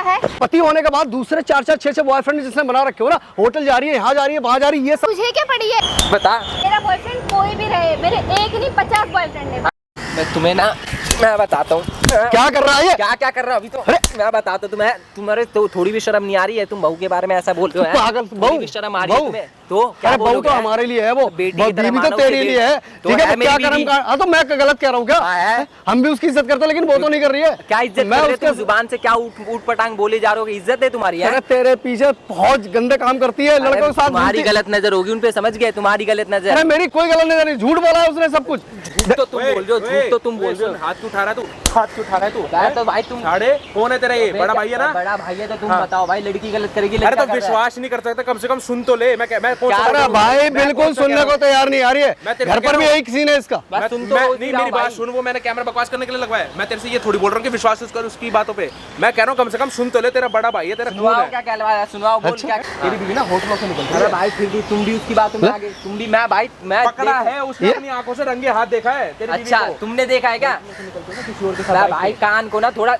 है? पति होने के बाद दूसरे 4-4 6-6 बॉयफ्रेंड जिसने बना रखे हो ना, होटल जा रही है, यहाँ जा रही है, वहाँ जा रही है, ये सब तुझे क्या पड़ी है? बता। मेरा बॉयफ्रेंड कोई भी रहे, मेरे एक नहीं 50 बॉयफ्रेंड है। मैं तुम्हें ना, मैं बताता हूँ क्या कर रहा है ये? क्या कर रहा हूँ अभी तो। मैं बताता हूँ तुम्हें, तुम्हारे तो थोड़ी भी शर्म नहीं आ रही है, तुम बहू के बारे में ऐसा बोल रहे हो। पागल थोड़ी भी शर्म आ रही है तुम्हें तो क्या अरे बहू तो हमारे लिए है, वो बीवी तो तेरे लिए है। ठीक है, क्या कर्म। हाँ तो मैं गलत कह रहा हूँ क्या? हम भी उसकी इज्जत करते हैं, लेकिन वो तो नहीं कर रही है। क्या इज्जत कर रहे हो तुम? जुबान से क्या ऊट पटांग बोले जा रहे हो? इज्जत है तुम्हारी? अरे तेरे पीछे बहुत गंदे काम करती है लड़कों के साथ। तुम्हारी गलत नजर होगी उन पे, समझ गए? तुम्हारी गलत नजर। अरे मेरी कोई गलत नजर नहीं, झूठ बोला है उसने सब कुछ। तो तुम बोल रहे हो, झूठ तो तुम बोल रहे हो। हाथ क्यों उठा रहा है तू? हाथ क्यों उठा रहा है तू? तो भाई तुम साढ़े कौन है तेरा? ये बड़ा भाई है ना? बड़ा भाई है तो तुम बताओ भाई, लड़की गलत करेगी? अरे तो विश्वास नहीं कर सकता, कम से कम सुन तो ले। मैं भाई बिल्कुल सुनने को तैयार नहीं आ रही है। घर पर भी यही सीन है इसका। नहीं, मेरी बात सुन। वो मैंने कैमरा बकवास करने के लिए लगवाया। मैं तेरे से ये थोड़ी बोल रहा हूँ कि विश्वास कर उसकी बातों पे। मैं कह रहा हूँ कम से कम सुन तो ले, तेरा बड़ा भाई है, तेरा खून है। क्या कहलवाया? सुनाओ, बोल क्या। तेरी बीवी ना होटलों से निकलती है। अरे भाई फिर भी तुम भी उसकी बातों में आगे, तुम भी। मैं भाई मैं पकड़ा है उसने, अपनी आंखों से रंगे हाथ देखा है तेरी बीवी को। अच्छा तुमने देखा है क्या? भाई कान को ना थोड़ा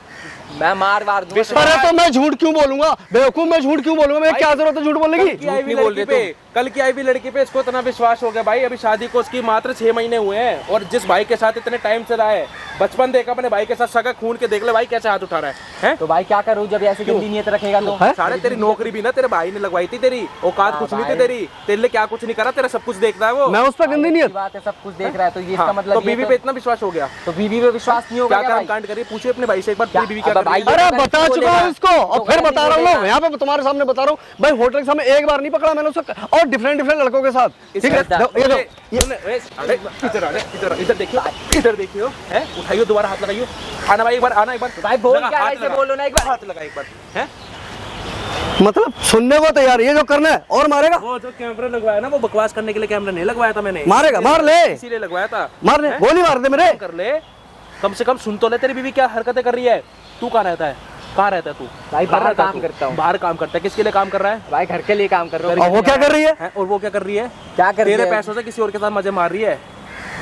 मैं मार दूंगा। अरे तो मैं झूठ क्यों बोलूंगा बेवकूफ? मैं झूठ क्यों बोलूंगा? मैं क्या जरूरत है झूठ बोलने की? कल की आई हुई लड़की पे इसको इतना विश्वास हो गया भाई। अभी शादी को उसकी मात्र 6 महीने हुए हैं और जिस भाई के साथ इतने टाइम से रहा है, बचपन देखा अपने भाई के साथ, सगा खून के देख ले भाई कैसे हाथ उठा रहा है। तो भाई क्या करूं जब ऐसी गंदी नीयत रखेगा तो? सारे तेरी नौकरी भी ना तेरे भाई ने लगवाई थी, तेरी औकात कुछ नहीं थी तेरी। तेरे लिए क्या कुछ नहीं करा, तेरा सब कुछ देखता है वो। मैं उस पर गंदी नीयत बात है, सब कुछ देख रहा है तो ये इसका मतलब तो बीवी पे इतना विश्वास हो गया? तो बीवी पे विश्वास नहीं होगा? क्या कर्म कांड करिए, पूछिए अपने भाई से एक बार तेरी बीवी क्या कर रही है। अरे बता चुका हूँ इसको और फिर बता रहा हूँ, यहाँ पे तुम्हारे सामने बता रहा हूँ भाई। होटल के सामने एक बार नहीं पकड़ा मैंने उसको, और डिफरेंट लड़कों के साथ। ठीक है, इधर देखियो, इधर देखियो, है उठाइयो, दोबारा हाथ लगाइयो। आना भाई एक बार, आना एक बार भाई। बोल क्या ऐसे बोलो ना, एक बार हाथ लगा एक बार। है मतलब सुनने को तैयार, ये जो करना है और मारेगा। वो जो कैमरा लगवाया ना, वो बकवास करने के लिए कैमरा नहीं लगवाया था मैंने। मारेगा, मार ले, इसीलिए लगवाया था। मार ले, गोली मार दे मेरे। कर ले, कम से कम सुन तो ले, तेरी बीवी क्या हरकतें कर रही है। तू कहाँ रहता है? कहाँ रहता है तू? भाई बाहर काम करता हूँ। बाहर काम करता है? किसके लिए काम कर रहा है? भाई घर के लिए काम कर रहा हूँ। और वो क्या कर रही है? और वो क्या कर रही है? क्या कर रही है? तेरे पैसों से किसी और के साथ मजे मार रही है।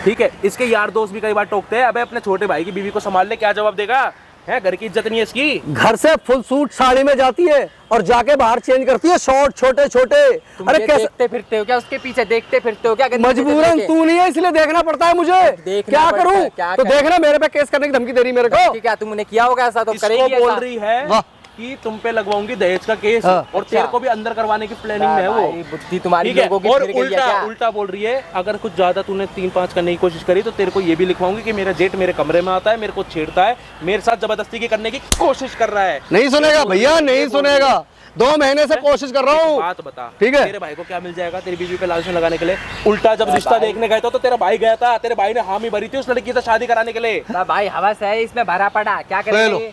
ठीक है, इसके यार दोस्त भी कई बार टोकते हैं, अबे अपने छोटे भाई की बीवी को संभाल ले, क्या जवाब देगा? है घर की इज्जत नहीं है इसकी। घर से फुल सूट साड़ी में जाती है और जाके बाहर चेंज करती है शॉर्ट छोटे छोटे। अरे कैसे देखते फिरते हो क्या उसके पीछे? देखते फिरते हो क्या? मजबूरन तू नहीं है इसलिए देखना पड़ता है मुझे। क्या करूं? तो देखना मेरे पे केस करने की धमकी दे रही मेरे को। क्या तुमने किया होगा ऐसा? तो करेगी। बोल रही है कि तुम पे लगवाऊंगी दहेज का केस और तेरे को भी अंदर करवाने की प्लानिंग में है वो। बुद्धि तुम्हारी लोगों की और फिर गई है क्या? उल्टा बोल रही है, अगर कुछ ज्यादा तूने 3-5 करने की कोशिश करी तो तेरे को ये भी लिखवाऊंगी कि मेरा जेठ मेरे कमरे में आता है, मेरे को छेड़ता है, मेरे साथ जबरदस्ती की करने की कोशिश कर रहा है। नहीं सुनेगा भैया, नहीं सुनेगा। 2 महीने से कोशिश कर रहा हूँ। बात बता, ठीक है? तेरे भाई को क्या मिल जाएगा तेरी बीवी पे लालच लगाने के लिए? उल्टा जब रिश्ता देखने गए तो तेरा भाई गया था, तेरे भाई ने हामी भरी थी उस लड़की से शादी कराने के लिए। भाई हवस है इसमें भरा पड़ा, क्या करेंगे?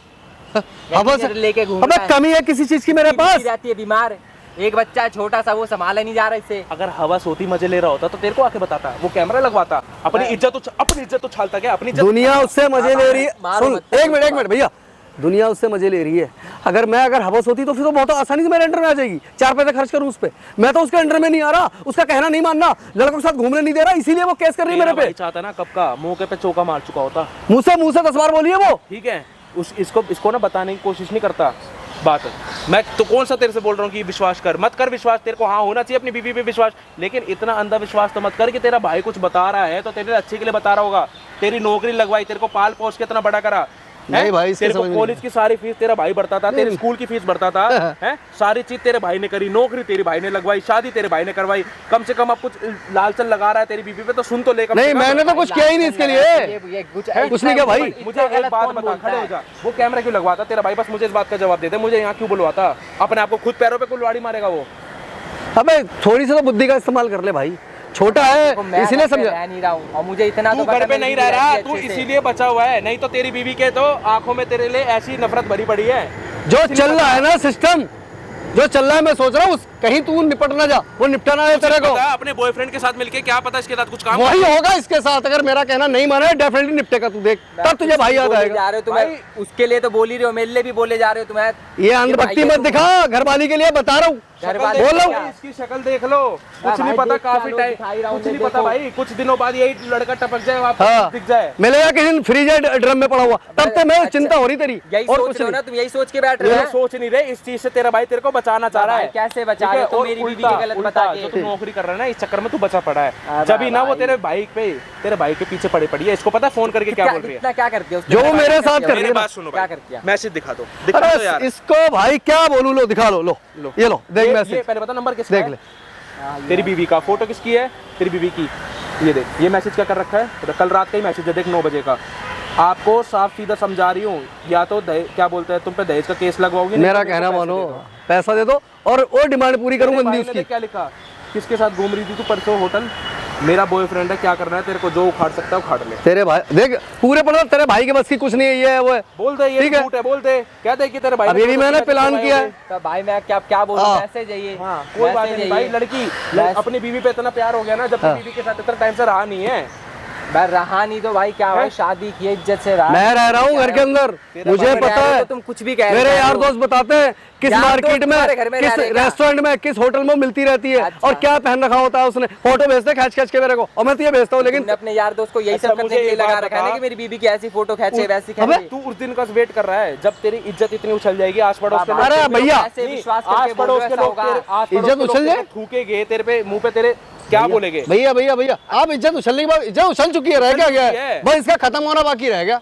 लेके अबे कमी है किसी चीज की मेरे पास? रहती है बीमार, एक बच्चा छोटा सा, वो संभाला नहीं जा रहा इससे। अगर हवस होती, मजे ले रहा होता तो तेरे को आके बताता, वो कैमरा लगवाता। अपनी इज्जत तो छालता क्या? अपनी दुनिया उससे मजे ले रही है। सुन एक मिनट भैया, दुनिया उससे मजे ले रही है। अगर हवस होती तो फिर तो बहुत आसानी से मेरे अंडर में आ जाएगी। 4 पैसे खर्च करूं उस पे। मैं तो उसके अंडर में नहीं आ रहा, उसका कहना नहीं मानना, लड़कों के साथ घूमने नहीं दे रहा, इसीलिए वो केस कर रही है मेरे पे। चाहता ना कब का मुंह पे चौका मार चुका होता। मुंह से 10 बार बोलिए वो। ठीक है, इसको ना बताने की कोशिश नहीं करता बात। मैं तो कौन सा तेरे से बोल रहा हूँ कि विश्वास कर, मत कर विश्वास। तेरे को हाँ होना चाहिए अपनी बीवी पे विश्वास, लेकिन इतना अंधा विश्वास तो मत कर कि तेरा भाई कुछ बता रहा है तो तेरे अच्छे के लिए बता रहा होगा। तेरी नौकरी लगवाई, तेरे को पाल पोस के इतना बड़ा करा। नहीं भाई, तेरे को कॉलेज की सारी फीस तेरा भाई भरता था, तेरे स्कूल की फीस भरता था, है सारी चीज तेरे भाई ने करी, नौकरी तेरे भाई ने लगवाई, शादी तेरे भाई ने करवाई। कम से कम अब कुछ लालचन लगा रहा है तेरी बीवी पे तो सुन तो ले। नहीं मैंने तो कुछ किया ही नहीं इसके लिए, कुछ नहीं किया भाई। मुझे एक बात बता, खड़े हो जा, वो कैमरा क्यों लगवाता तेरा भाई? बस मुझे इस बात का जवाब दे दे, मुझे यहाँ क्यों बुलवाता? अपने आप को खुद पैरों पे कुल्हाड़ी मारेगा वो। अबे थोड़ी सी तो बुद्धि का इस्तेमाल कर ले भाई, छोटा है इसीलिए समझा नहीं रहा हूँ। और मुझे इतना तू घर पे नहीं रह रहा, तू इसीलिए बचा हुआ है, नहीं तो तेरी बीवी के तो आंखों में तेरे लिए ऐसी नफरत भरी पड़ी है। जो चल रहा है ना सिस्टम, जो चल रहा है मैं सोच रहा हूँ कहीं तू निपट ना जा, वो निपटा ना है तेरे को। पता है, अपने बॉयफ्रेंड के साथ मिलके क्या पता इसके साथ कुछ काम वही होगा इसके साथ, अगर मेरा कहना नहीं माना डेफिनेटली निपटेगा, तू देख तब तुझे भाई याद आएगा। जा रहे हो तुम्हें, उसके लिए तो बोल ही रहे हो, मेरे लिए भी बोले जा रहे हो तुम्हें। ये अंधभक्ति मत दिखा, घरवाली के लिए बता रहा हूँ, बोल रहा हूँ। इसकी शक्ल देख लो, कुछ नहीं पता, काफी टाइम कुछ नहीं पता भाई, कुछ दिनों बाद यही लड़का टपक जाए आपको, दिख जाए, मिलेगा किसी दिन फ्रीज ड्रम में पड़ा हुआ, तब तो मैं चिंता हो रही तेरी। यही और सोच कुछ रहे हो नहीं। ना तुम, यही सोच के बैठ रहे हो। सोच नहीं रहे इस चीज से, तेरा भाई तेरे को बचाना चाह रहा है। कैसे बचा रहे हो तुम मेरी बीवी के गलत बता के? जो तू नौकरी कर रहा है ना, इस चक्कर में तू बचा पड़ा है। जब ही ना वो तेरे भाई के पीछे पड़ी है, इसको पता फोन करके क्या बोल रही है, क्या करती है जो वो मेरे साथ कर रही मेरी है। बात सुनो क्या भाई, करती है? मैसेज दिखा दो, दिखा दो अरे यार। इसको भाई क्या बोलूं, लो दिखा लो, ये लो देख ये मैसेज, पहले बता नंबर किसका देख है? ले। तेरी बीवी का फोटो किसकी है? तेरी बीवी की। ये देख, ये मैसेज क्या कर रखा है, तो कल रात का ही मैसेज है, देख 9 बजे का। आपको साफ सीधा समझा रही हूँ, या तो क्या बोलते हैं तुम पे दहेज का केस लगवाओगे, मेरा कहना मानो, पैसा दे दो और डिमांड पूरी करूंगा बंदी उसकी। क्या लिखा, किसके साथ घूम रही थी तू परसों होटल? मेरा बॉयफ्रेंड है, क्या करना है तेरे को, जो उखाड़ सकता है उखाड़ ले। तेरे भाई देख पूरे पड़ा, तेरे भाई के बस की कुछ नहीं है, ये है वो है। बोल दे, ये ठीक है। झूठ है, बोल दे, क्या दे कि तेरे भाई अभी भी मैंने प्लान किया है। तो भाई मैं क्या बोलूं, हाँ। कैसे जाइए? कोई बात नहीं भाई, लड़की अपनी बीवी पे इतना प्यार हो गया ना, जब बीवी के साथ इतना टाइम से रहा नहीं है। मैं रहा नहीं तो भाई क्या भाई, शादी की इज्जत से रहा। मैं रह रहा हूँ घर के अंदर, मुझे पता है। तुम कुछ भी कह रहे हो, मेरे यार दोस्त बताते हैं किस यार मार्केट दोस्त में, तुम्हारे घर में किस रह रहे क्या? रेस्टोरेंट में, किस होटल में मिलती रहती है, अच्छा। और क्या पहन रखा होता है उसने। फोटो भेजते खींच खींच के मेरे को, और मैं तो ये भेजता हूँ, लेकिन तुमने अपने यार दोस्त को यही अच्छा, सब करने मुझे के लिए एक लगा बात रखा है ना बता। कि मेरी बीबी की ऐसी फोटो खेचे वैसी अबे, खेचे। तू उस दिन का वेट कर रहा है जब तेरी इज्जत इतनी उछल जाएगी, आस पड़ोस के अरे लोग, भैया, ऐसे नहीं, विश्वास आस करके बोल पड़ोस रहे के हो, लोग ऐसा होगा। आस पड़ोस इज्जत के लोग उछल जाए? तेरे थूकेंगे तेरे पे, मुंह पे तेरे क्या बोलेंगे? भैया भैया भैया, आप इज्जत उछलने के बाद, इज्जत उछल चुकी है, रह क्या गया है। है, बस इसका खत्म होना बाकी रह गया।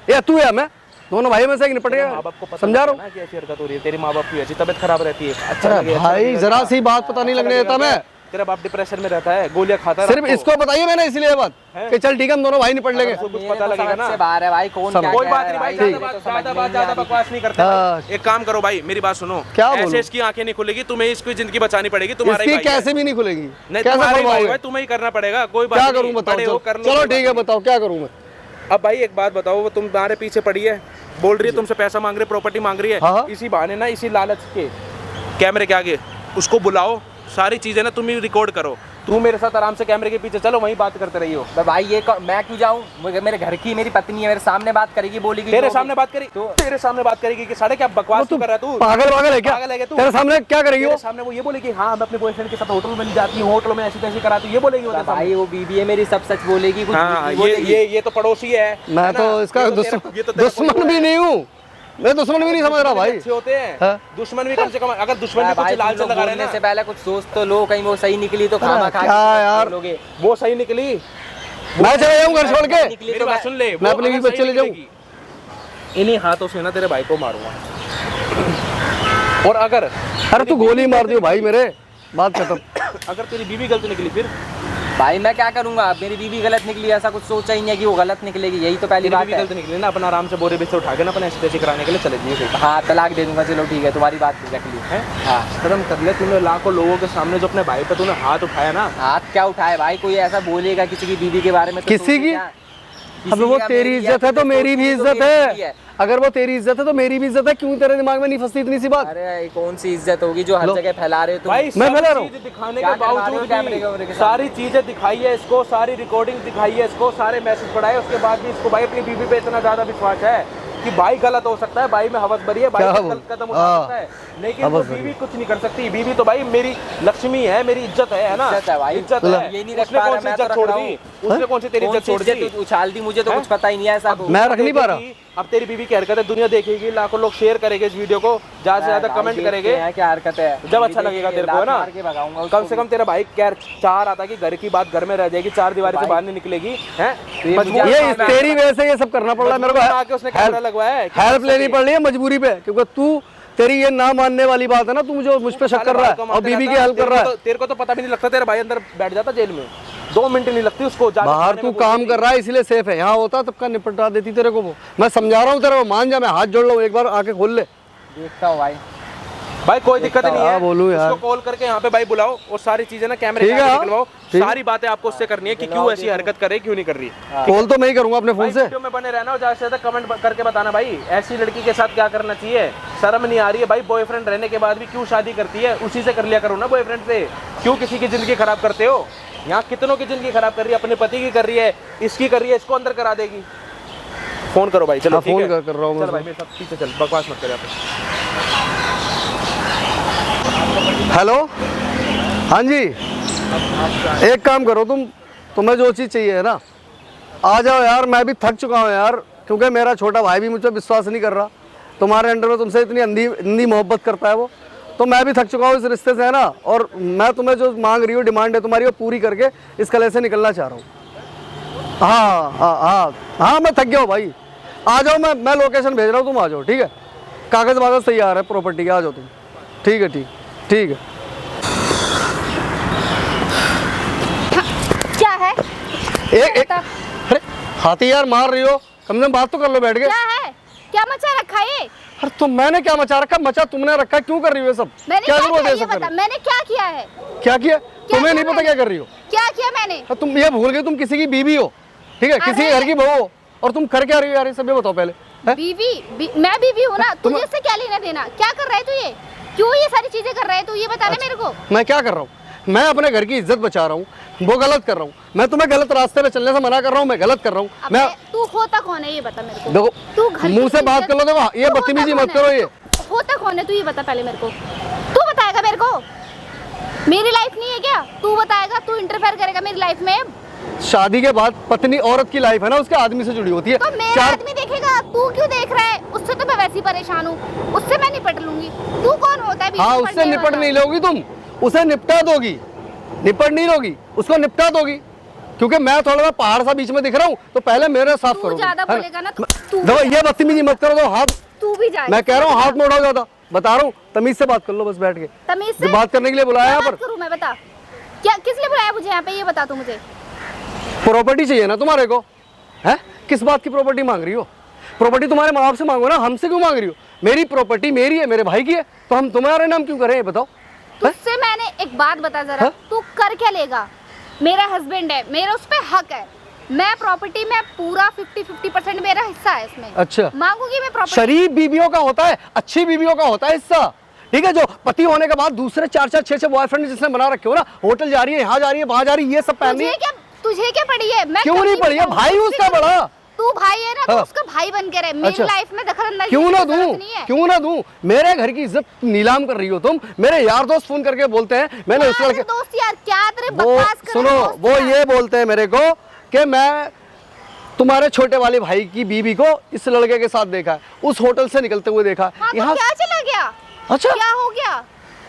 या तू या मैं, दोनों भाई में से एक निपट माँ गया, बाप को पता समझा रहा हूँ। ना कि ऐसी हरकत हो रही है, तेरी माँ बाप की ऐसी तबीयत खराब रहती है, अच्छा अरे लगे, अच्छा भाई लगेगा, जरा सी बात पता नहीं अच्छा लगने देता लगेगा मैं। क्या? तेरा बाप डिप्रेशन में रहता है, गोलियां खाता है सिर्फ रात को। इसको बताइए मैंने इसलिए बात कि चल ठीक है हम दोनों भाई निपट लेंगे। कुछ पता लगेगा ना, बाहर है भाई, कौन क्या कोई कह बात रहा नहीं है भाई, भाई, ज्यादा बकवास नहीं करते हाँ। भाई। एक काम करो भाई, मेरी बात सुनो, क्या ऐसे बोलूं? इसकी आंखें नहीं खुलेगी, तुम्हें इसकी जिंदगी बचानी पड़ेगी, तुम्हारा ही इसकी भाई है। कैसे भी नहीं खुलेगी, नहीं, कैसे तुम्हारा ही भाई करवाओगे? है, तुम्हें ही करना पड़ेगा, कोई बात क्या नहीं, करूं बताओ, बड़े हो, कर लो, चलो कोई ठीक है बात बताओ क्या करूं मैं। नहीं। अब भाई एक बात बताओ, वो तुम्हारे पीछे पड़ी है, बोल रही है तुमसे पैसा मांग रही है, प्रॉपर्टी मांग रही है, हाँ। इसी बहाने ना, इसी लालच के कैमरे के आगे उसको बुलाओ, सारी चीजें ना तुम ही रिकॉर्ड करो, तू मेरे साथ आराम से कैमरे के पीछे चलो, वहीं बात करते रहियो। तो भाई ये मैं क्यों जाऊं? मेरे घर की मेरी पत्नी है, मेरे सामने बात करेगी, बोलेगी तेरे जो सामने बात करी तो तेरे सामने बात करेगी कि साढ़े क्या बकवास तू कर रहा है, तू पागल वागल है क्या? पागल है क्या तू? तेरे सामने क्या करेगी वो? तेरे सामने वो ये बोलेगी हाँ मैं अपने बॉयफ्रेंड के साथ होटल में जाती हूँ, होटल में ऐसी तैसी कराती हूँ, ये बोलेगी वो तेरे सामने। भाई वो बीबी है मेरी, सब सच बोलेगी, कुछ हाँ, झूठ नहीं बोलेगी। ये तो पड़ोसी है, मैं है तो ना? इसका ये तो तेरा दुश्मन भी नहीं हूँ, मैं दुश्मन भी नहीं समझ रहा भाई। अच्छे होते हैं हाँ? दुश्मन भी कम से कम, अगर दुश्मन भी भाई कुछ लाल से तुम लोग लगा रहे बोलने ना, से पहले कुछ सोच तो लो, कहीं वो सही निकली तो खामा खा क्या यार? लोगे। वो सही निकली, मैं चले जाऊँ घर छोड़ के, निकली मेरी तो बात सुन ले, मैं वो अपने अगर भी बच्चे सही ले जाऊँ। निकलेगी, इन्हीं हाथों से ना तेरे भाई को मारूंगा। और अगर अरे तू गोली मार दियो भाई मेरे, बात खत्म। अगर तेरी बीवी गलती निकली फिर भाई मैं क्या करूंगा? मेरी बीवी गलत निकली, ऐसा कुछ सोचा ही नहीं है कि वो गलत निकलेगी, यही तो पहली तेरी बात बीवी है। गलती निकली ना, अपना आराम से बोरे बिस्तर उठा के ना अपने ऐसे तैसे कराने के लिए चले जाइए, हाँ तलाक दे दूंगा, चलो ठीक है, तुम्हारी बात रख ली है हाँ। शर्म कर ले, तूने लाखों लोगों के सामने जो अपने भाई पे तूने हाथ उठाया ना, हाथ क्या उठाए भाई? कोई ऐसा बोलेगा किसी की बीवी के बारे में तो किसी सोचे की? क्या? अब वो का तेरी मेरी इज्जत है तो तुमने मेरी भी सोची तो इज्जत मेरी है, अगर वो तेरी इज्जत है तो मेरी भी इज्जत है, क्यों तेरे दिमाग में नहीं फंसती इतनी सी बात? अरे कौन सी इज्जत होगी जो हर जगह फैला रहे हो तुम? भाई मैं सब फैला रहा हूँ। चीज़ दिखाने क्या के करवा रहे हो बावजूद कैमरे के भी सामने? सारी चीजें दिखाई है इसको, सारी रिकॉर्डिंग दिखाई है इसको, सारे मैसेज पढ़ाए, उसके बाद भी इसको भाई अपनी बीवी पे इतना ज्यादा विश्वास है कि भाई गलत हो सकता है, भाई में हवस भरी है, भाई क्या गलत कदम उठा हाँ। सकता है, लेकिन हवस वो भरी। बीवी कुछ नहीं कर सकती। बीवी तो भाई मेरी लक्ष्मी है, मेरी इज्जत है ना, इज्जत है भाई, इज्जत मतलब है। ये नहीं रख उसने पा कौन रहा, सी मैं इज्जत तो छोड़ रख दी? उसने कौन सी तेरी कौन इज्जत सी छोड़ दी? इज्जत उछाल दी? मुझे तो कुछ पता ही नहीं है ऐसा तो। मैं रख नहीं पा रहा। अब तेरी बीवी की हरकत है दुनिया देखेगी, लाखों लोग शेयर करेंगे इस वीडियो को, ज्यादा से ज्यादा भाई कमेंट देखते करेंगे, हैं क्या हरकत है, जब अच्छा लगेगा तेरे को, है ना? मार के भगाऊंगा उसको कम से कम तेरा भाई क्या चाह रहा था कि घर की बात घर में रह जाएगी, चार दीवारी से बाहर नहीं निकलेगी, हैं? ये मजबूर मुझे- ये तेरी वजह से ये सब करना पड़ रहा है मेरे को, आके उसने कैमरा लगवाया है कि हेल्प लेनी पड़ रही है मजबूरी पे, क्योंकि तू तेरी ये ना मानने वाली बात है ना, तू मुझे पे शक कर रहा है और बीबी की हेल्प कर रहा है। तेरे को तो पता भी नहीं लगता, तेरा भाई अंदर बैठ जाता जेल में, 2 मिनट नहीं लगती उसको, जाके बाहर थाने तू में काम बोलती। कर रहा है इसलिए सेफ है, यहाँ होता तब का निपटा देती तेरे को वो। मैं समझा रहा हूँ तेरे को, मान जा, मैं हाथ जोड़ रहा हूँ, एक बार आके खोल ले। देखता हूँ भाई। भाई कोई दिक्कत नहीं क्या है, बोलूं यार। उसको कॉल करके यहाँ पे भाई बुलाओ और सारी चीजें ना कैमरे ठीक के आगे है, निकलवाओ, ठीक। सारी बातें आपको उससे करनी है कि क्यों ऐसी हरकत करे, क्यों नहीं कर रही। कॉल तो मैं ही करूंगा अपने फोन भाई से। वीडियो में बने रहना और ज्यादा से ज्यादा कमेंट करके बताना भाई ऐसी लड़की के साथ क्या करना चाहिए। शर्म नहीं आ रही है भाई, बॉयफ्रेंड रहने के बाद भी क्यों शादी करती है, उसी से कर लिया करो ना बॉयफ्रेंड से, क्यों किसी की जिंदगी खराब करते हो। यहाँ कितनों की जिंदगी खराब कर रही है, अपने पति की कर रही है, इसकी कर रही है, इसको अंदर करा देगी। फोन करो भाई, चलो हाँ, ठीक फोन है? कर रहा हूँ मैं चल भाई मेरे साथ पीछे चल, बकवास मत कर यहाँ पे। हेलो, हाँ जी, एक काम करो तुम्हें जो चीज़ चाहिए है ना, आ जाओ यार। मैं भी थक चुका हूँ यार, क्योंकि मेरा छोटा भाई भी मुझ पर विश्वास नहीं कर रहा। तुम्हारे अंडर में तुमसे इतनी अंधी मोहब्बत करता है वो, तो मैं भी थक चुका हूँ इस रिश्ते से, है ना। और मैं तुम्हें जो मांग रही हूँ, डिमांड है तुम्हारी, वो पूरी करके इस कले से निकलना चाह रहा हूँ। हाँ हाँ हाँ हाँ, मैं थक गया हूँ भाई। आ जाओ, मैं लोकेशन भेज रहा हूँ, तुम आ जाओ, ठीक है। कागज़ वागज़ तैयार है प्रॉपर्टी के, आ जाओ तुम। ठीक है, ठीक है। क्या है? एक अरे हाथी यार मार रही हो, कम से कम बात तो कर लो बैठ के। क्या है? क्या मचा रखा है ये? अरे तो मैंने क्या मचा रखा? मचा तुमने रखा, क्यों कर रही हो ये सब? मैंने क्या क्या जरूरत किया है ये सब बता, करने? मैंने क्या किया है? क्या किया? तुम्हें नहीं किया पता क्या कर रही हो? क्या किया मैंने? तुम ये भूल गई तुम किसी की बीवी हो, ठीक है, किसी अरे! घर की बहू हो, और तुम कर क्या रही हो यार? ये सब ये बताओ पहले। हैं? मैं बीवी हूँ ना, तुम- तुझे इससे क्या लेना देना? क्या कर रहा है तू ये? क्यों ये सारी चीजें कर रहा है तू? ये बता ना मेरे को। मैं क्या कर रहा हूँ? मैं अपने घर की इज्जत बचा रहा हूँ, वो गलत कर रहा हूँ। मैं तुम्हें गलत रास्ते पे चलने से मना कर रहा हूँ, मैं गलत कर रहा हूँ। मैं अबे, तू होता कौन है ये बता मेरे को। देखो, तू घर मुंह की से बात इज्जत- कर लो। देखो, ये तू बदतमीजी होता मत कौन करो। है? ये होता कौन है तू? ये बता पहले मेरे को। तू बताएगा मेरे को? मेरी लाइफ नहीं है क्या? तू बताएगा? तू इंटरफेयर करेगा मेरी लाइफ में? शादी के बाद पत्नी, औरत की लाइफ है ना, उसके आदमी से जुड़ी होती है। तो मेरा आदमी देखेगा, तू क्यों देख रहा है? उससे तो मैं वैसे ही परेशान हूँ, उससे मैं निपट लूंगी। तू कौन होता है बीच हाँ, में उससे पड़ने निपट वाला? नहीं लोगी तुम, उसे निपटा दोगी। निपट नहीं लोगी, उसको निपटा दोगी। क्योंकि मैं थोड़ा सा पहाड़ सा बीच में दिख रहा हूँ, तो पहले मेरे साथ तू करो। ज्यादा है ना? बोलेगा ना तो तू देखो, ये बदतमीजी मत करो। तो हाथ, तू भी जा। मैं कह रहा हूँ हाथ में उठाओ ज्यादा, बता रहा हूँ। तमीज से बात कर लो बस बैठ के। तमीज जो से बात करने के लिए बुलाया क्या यहाँ बात पर। करूं मैं? बता, क्या किस लिए बुलाया मुझे यहाँ पे? ये बता तू मुझे। प्रॉपर्टी चाहिए ना तुम्हारे को, है? किस बात की प्रॉपर्टी मांग रही हो? प्रॉपर्टी तुम्हारे माँ बाप से मांगो ना, हमसे क्यों मांग रही हो? मेरी प्रॉपर्टी मेरी है, मेरे भाई की है, तो हम तुम्हारे नाम क्यों करें? ये बताओ। तुझसे मैंने एक बात बता जरा, हाँ? तू कर क्या लेगा? मेरा हस्बैंड है, मेरा उस पे हक है। मैं प्रॉपर्टी में पूरा 50% मेरा हिस्सा है इसमें। अच्छा, मांगूंगी मैं प्रॉपर्टी। शरीफ बीवियों का होता है, अच्छी बीवियों का होता है हिस्सा, ठीक है। जो पति होने के बाद दूसरे 4-4, 6-6 बॉयफ्रेंड जिसने बना रखे हो ना, होटल जा रही है, यहाँ जा रही है, वहां जा रही है, ये सब पहन रही है। तुझे क्या पड़ी है? मैं क्यों नहीं कभी पड़ी है? बताऊं, भाई उसका बड़ा। तू भाई है ना, तो हाँ। उसका भाई बन के रहे। मेरी अच्छा। लाइफ में दखल अंदाजी क्यों ना की जरूरत दूं? नहीं है। क्यों ना दूं? मेरे घर की इज्जत नीलाम कर रही हो तुम। मेरे यार दोस्त फोन करके बोलते हैं, मैंने उस क्या लड़के, तेरे दोस्त यार, क्या तेरे वो बकवास कर रहे सुनो, दोस्त वो यार? ये बोलते हैं मेरे को कि मैं तुम्हारे छोटे वाले भाई की बीवी को इस लड़के के साथ देखा है, उस होटल से निकलते हुए देखा हाँ, तो यहाँ। क्या चला गया? अच्छा, क्या हो गया?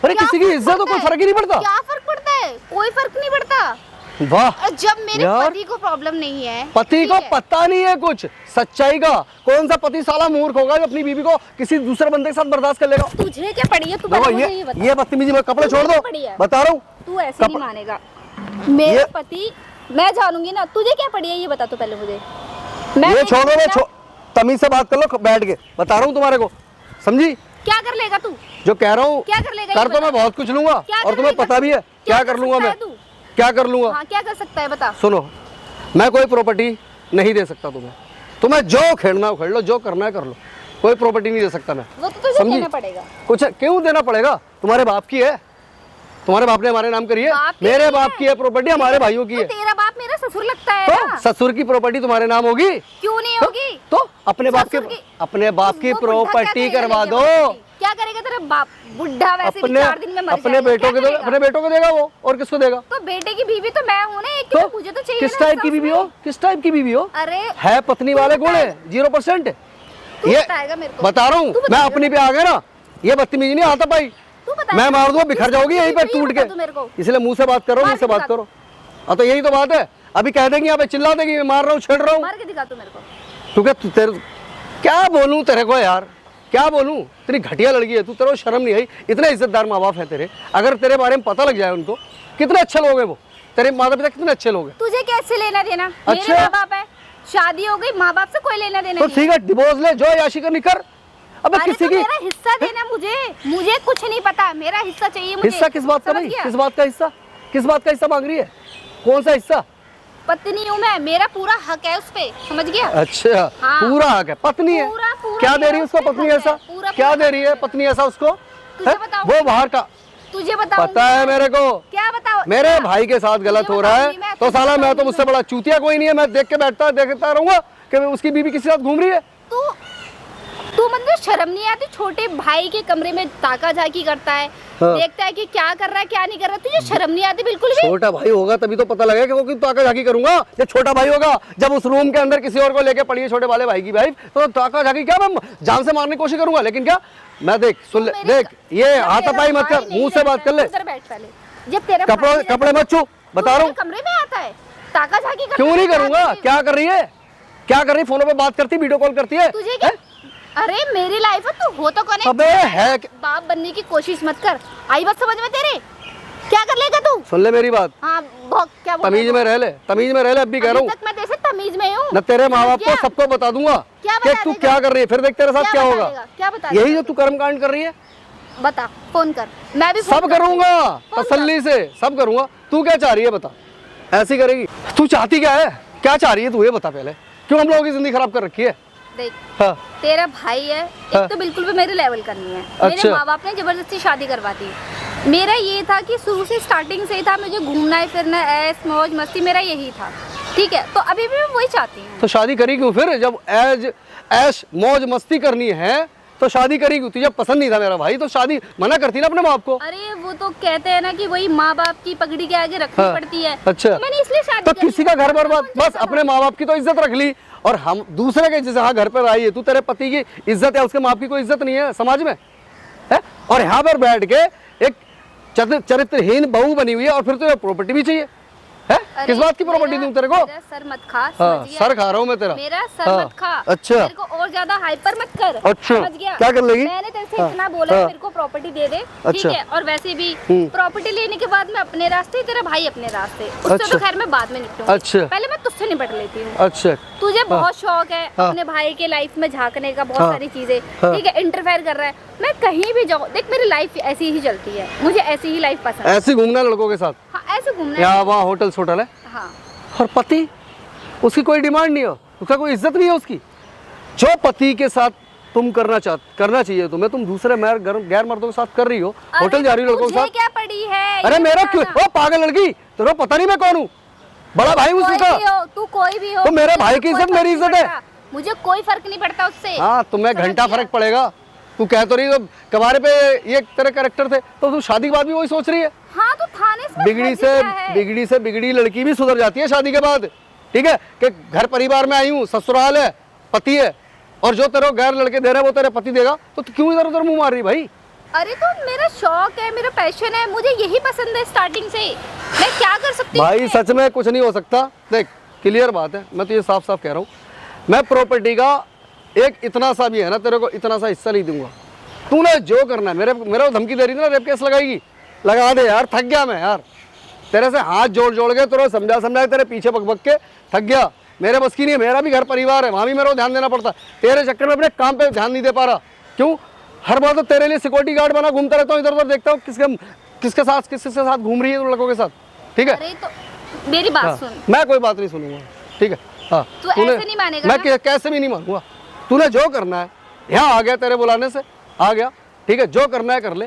अरे क्या किसी की फर्क इज्जत तो पड़ता कोई है? फर्क ही नहीं पड़ता। क्या फर्क पड़ता है? कोई फर्क नहीं पड़ता। वाह, जब मेरे यार, पति को प्रॉब्लम नहीं है, पति ठीक को है? पता नहीं है कुछ सच्चाई का। कौन सा पति साला मूर्ख होगा जो अपनी बीवी को किसी दूसरे बंदे के साथ बर्दाश्त कर लेगा? तुझे क्या पड़ी है? तू देखो, पहले मुझे ये बता। ये बदतमीजी में, कपड़े छोड़ तुझे दो, पड़ी है? बता रहा हूँ। तू ऐसे नहीं मानेगा। मेरा ये- पति, मैं जानूंगी ना। तुझे क्या पड़ी है ये बता तो पहले मुझे। मैं ये छोड़ दो, देखूंगी ना। तमीज से बात कर लो बैठ के, बता रहा हूँ तुम्हारे को, समझी? क्या कर लेगा तू? जो कह रहा हूँ क्या कर लेगा ये कर तो बता? मैं बहुत कुछ लूंगा, क्या और कर तुम्हें लेगा पता तू? भी है क्या कर लूंगा सकता मैं, है तू? क्या कर लूंगा। हाँ, क्या कर सकता है बता। सुनो, मैं कोई प्रॉपर्टी नहीं दे सकता तुम्हें जो खेलना हो खेल लो, जो करना है कर लो, कोई प्रॉपर्टी नहीं दे सकता मैं। वो तो तुझे समझी? देना पड़ेगा। कुछ क्यों देना पड़ेगा? तुम्हारे बाप की है, तुम्हारे बाप ने हमारे नाम करी है, बाप की मेरे नहीं बाप है। की है प्रॉपर्टी, हमारे भाइयों की तो है। तेरा बाप मेरा ससुर लगता है तो ना? ससुर की प्रॉपर्टी तुम्हारे नाम होगी? क्यों नहीं होगी? तो अपने बाप ससुर की- अपने बाप की वो बुढ़ा क्या प्रॉपर्टी करेगा करवा लेके दो। प्रॉपर्टी? क्या करेगा तेरा बाप? बुढ़ा वैसे भी अपने 4 दिन में मर अपने जाएगा। बेटों क्या के करेगा? अपने बेटों को देगा वो, और किसको देगा? तो बेटे की बीवी तो मैं हूँ ना, एक की तो तो मुझे तो चाहिए किस ना टाइप की साथ बीवी में। हो? किस टाइप की बीवी हो? अरे है पत्नी वाले गुण है, 0%। तू ये बताएगा मेरे को। बता रहा हूँ तू मैं, बताएगा। अपनी पे आ गया ना, ये बदतमीजी नहीं आता भाई। तू बता। मैं मार दूंगा, बिखर जाओगी यहीं पे टूट बता तू मेरे के। को। इसलिए मुंह से बात करो, मुंह से बात करो। हाँ, तो यही तो बात है। अभी कह देंगी यहाँ पे, चिल्ला देगी मैं मार रहा हूँ, छेड़ रहा हूँ। मार के दिखा तू मेरे को। क्योंकि तेरे क्या बोलूँ तेरे को यार, क्या बोलूँ? तेरी घटिया लड़की है तू, तेरे को शर्म नहीं आई? इतने इज्जतदार माँ बाप है तेरे, अगर तेरे बारे में पता लग जाए उनको, कितने अच्छे लोग हैं वो, तेरे माता पिता कितने अच्छे लोग हैं। तुझे कैसे लेना देना? अच्छा। मेरे माँ बाप है, शादी हो गई, माँ बाप से कोई लेना देना तो नहीं ठीक है, डिवोर्स ले, जो याशी करनी कर। अबे अरे किसी तो की मेरा हिस्सा देना मुझे कुछ नहीं पता, मेरा हिस्सा चाहिए मुझे। हिस्सा किस बात का समझ भाई? गया? किस बात का हिस्सा? किस बात का हिस्सा मांग रही है? कौन सा हिस्सा? पत्नी हूँ मैं, मेरा पूरा हक है उस पे, समझ गया? अच्छा हाँ। पूरा हक है, पत्नी है। पूरा क्या दे रही है मेरा उसको उस पे पत्नी हक ऐसा? है, पूरा क्या पूरा दे रही है पत्नी ऐसा उसको? तुझे है? बताऊं? वो बाहर का तुझे बताओ, पता है मेरे को। क्या बताओ? मेरे क्या? भाई के साथ गलत तुझे हो रहा है बताऊंगी मैं, तो तुझे साला मैं तो बताऊंगी मुझसे बड़ा चूतिया कोई नहीं है। मैं देख के देखता रहूंगा कि उसकी बीवी किसी के साथ घूम रही है। तू मतलब शर्म नहीं आती? छोटे भाई के कमरे में ताका झाकी करता है, हाँ। देखता है कि क्या कर रहा है क्या नहीं कर रहा है, तुझे शर्म नहीं आती बिल्कुल भी? छोटा भाई होगा तभी तो पता लगेगा कि वो क्यों ताका झाकी करूंगा। ये छोटा भाई होगा जब उस रूम के अंदर किसी और को लेके पड़ी है छोटे वाले भाई की भाई, तो ताका झाकी क्या मैं जान से मारने की कोशिश करूंगा। लेकिन क्या मैं देख सुन ले, देख ये जब हाथापाई तेरा मत कर, भाई नहीं मुंह से बात रहता कर है, ले। उधर बैठ पहले। जब तेरा भाई नहीं रहता, कपड़े मत छू, बता रहा हूँ। तू मेरे कमरे में आता है ताका झाकी करता क्यों नहीं है, करूंगा? आती है। क्या कर रही है? क्या कर रही है? फोनों पे बात करती, वीडियो कॉल करती है। तुझे क्या? अरे मेरी लाइफ है, तू हो तो कौन है? अबे है बाप बनने की कोशिश मत कर, आई बात समझ में तेरे? क्या कर लेगा तू? सुन ले मेरी बात, हाँ क्या बोल तमीज में रह ले, तमीज में रह ले। अब भी कह रहा हूँ तक मैं तेरे से तमीज में हूँ। न तेरे माँ बाप समझ को गया? सबको बता दूंगा क्या कि बता तू देगा? क्या कर रही है। फिर देख तेरे साथ क्या बता होगा। देगा? क्या बता यही देगा जो तू कर्म कांड कर रही है। बता, फोन कर, मैं भी फोन सब करती हूँ। करूंगा फोन तसल्ली से, सब करूंगा। तू क्या चाह रही है बता? ऐसी करेगी? तू चाहती क्या है? क्या चाह रही है तू ये बता पहले। क्यों हम लोगों की जिंदगी खराब कर रखी है? देख, हाँ तेरा भाई है, हाँ। एक तो बिल्कुल भी मेरे लेवल का नहीं है। मेरे अच्छा। माँ बाप ने जबरदस्ती शादी करवा दी। मेरा ये था कि शुरू से स्टार्टिंग से ही था, मुझे घूमना है फिरना है, ऐश मौज मस्ती, मेरा यही था। ठीक है, तो अभी भी मैं वही चाहती हूँ। तो शादी करी क्यों फिर? जब ऐश मौज मस्ती करनी है तो शादी करी क्यों? तुझे पसंद नहीं था मेरा भाई तो शादी मना करती ना अपने बाप को। अरे वो तो कहते हैं ना कि वही माँ बाप की पगड़ी के आगे रखनी हाँ। पड़ती है। अच्छा। तो मैंने इसलिए शादी तो कर ली। किसी का घर बर्बाद, कौन बस चाहता अपने माँ बाप की तो इज्जत रख ली और हम दूसरे के जैसे हाँ घर पर आई है। तू तेरे पति की इज्जत है, उसके माँ बाप की कोई इज्जत नहीं है समाज में है। और यहाँ पर बैठ के एक चरित्रहीन बहू बनी हुई है और फिर तुझे प्रॉपर्टी भी चाहिए है? अरे किस बात की प्रॉपर्टी दूं तेरे को? मेरा सर मत खा, हाँ, समझ गया? सर खा रहा हूँ मैं तेरा। मेरा सर हाँ, मत खा। अच्छा। मेरे को और ज्यादा हाइपर मत कर। अच्छा, समझ गया? क्या कर लेगी? मैंने तेरे से हाँ, इतना बोला हाँ। मेरे को प्रॉपर्टी दे दे, ठीक अच्छा। है? और वैसे भी प्रॉपर्टी लेने के बाद मैं अपने रास्ते, तेरा भाई अपने रास्ते, उससे अच्छा। तो खैर मैं बाद में निपटूंगी। अच्छा। पहले मैं तुझसे निपट लेती हूँ। अच्छा तुझे बहुत शौक है हाँ। अपने भाई के लाइफ में झांकने का, बहुत हाँ। सारी चीजें, हाँ। ठीक है? इंटरफेयर कर रहा है। मैं कहीं भी जाऊँ, देख मेरी लाइफ ऐसी ही चलती है, मुझे ऐसी ही लाइफ पसंद है। ऐसे घूमना लड़कों के साथ? हाँ, ऐसे घूमना यहाँ है। वहाँ होटल सोटल है हाँ, और पति उसकी कोई डिमांड नहीं है, उसका कोई इज्जत नहीं है उसकी। जो पति के साथ तुम करना चाहिए तुम्हें, तुम दूसरे गैर मर्दों के साथ कर रही हो, होटल जा रही हो लड़कों के तुझे साथ। क्या पड़ी है? अरे ये मेरा बता क्यों? ना। ओ पागल लड़की, तेरे को पता नहीं मैं कौन हूँ? बड़ा भाई कोई उसका। भी हो, तू कोई भी हो, तो मेरे मुझे भाई की कोई इज्जत फर्क मेरी नहीं इज्जत है। पड़ता। मुझे कोई फर्क नहीं पड़ता उससे। हाँ तुम्हें समझ घंटा गया? फर्क पड़ेगा। तू कह तो रही, तो कबारे पे ये तेरे कैरेक्टर थे तो तू शादी के बाद भी वही सोच रही है। हाँ, तो थाने से बिगड़ी से बिगड़ी लड़की भी सुधर जाती है शादी के बाद। ठीक है कि घर परिवार में आई हूँ, ससुराल है, पति है, और जो तेरे गैर लड़के दे रहे हैं वो तेरे पति देगा, तो तू क्यों इधर उधर मुंह मार रही भाई? अरे तो मेरा शौक है, मेरा पैशन है, मुझे यही पसंद है स्टार्टिंग से। मैं क्या कर सकती हूँ? भाई सच में कुछ नहीं हो सकता। देख क्लियर बात है, मैं तो ये साफ साफ कह रहा हूँ, मैं प्रॉपर्टी का एक इतना सा भी है ना तेरे को इतना सा हिस्सा नहीं दूंगा। तूने जो करना है, मेरा धमकी दे रही थी ना रेप केस लगाएगी, लगा दे यार, थक गया मैं यार तेरे से हाथ जोड़ के तेरे समझा तेरे पीछे बक के थक गया। मेरे बस की नहीं है, मेरा भी घर परिवार है, वहाँ भी मेरे को ध्यान देना पड़ता। तेरे चक्कर में अपने काम पे ध्यान नहीं दे पा रहा। क्यों? हर बार तो तेरे लिए सिक्योरिटी गार्ड बना घूमता रहता हूँ, इधर उधर देखता हूँ किसके साथ घूम रही है तुम लड़कों के साथ। ठीक है? अरे तो मेरी बात हाँ, सुन। मैं कोई बात नहीं सुनूंगा। ठीक है? हाँ, तू ऐसे नहीं मानेगा मैं ना? कैसे भी नहीं मानूंगा। तूने जो करना है, यहाँ आ गया तेरे बुलाने से आ गया, ठीक है? जो करना है कर ले,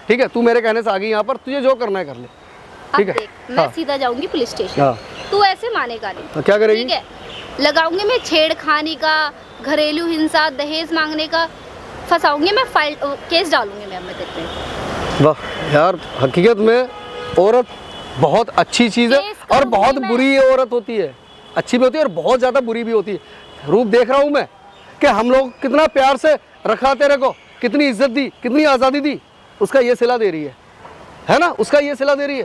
ठीक है? तू मेरे कहने से आ गई यहाँ पर, तुझे जो करना है कर ले, अब ठीक है? देख, मैं हाँ। सीधा जाऊंगी पुलिस स्टेशन। हाँ। तू ऐसे मानेगा नहीं। तो क्या करेगी? ठीक है, लगाऊंगी मैं छेड़खानी का, घरेलू हिंसा, दहेज मांगने का, फंसाऊंगी मैं, फाइल केस डालूंगी मैं तेरे पे। वाह यार, हकीकत में औरत बहुत अच्छी चीज़ है केस और करूंगी बहुत मैं। बुरी औरत होती है। अच्छी भी होती है और बहुत ज़्यादा बुरी भी होती है। रूप देख रहा हूँ मैं कि हम लोग कितना प्यार से रखा तेरे को, कितनी इज्जत दी, कितनी आज़ादी दी, उसका ये सिला दे रही है ना? उसका ये सिला दे रही है।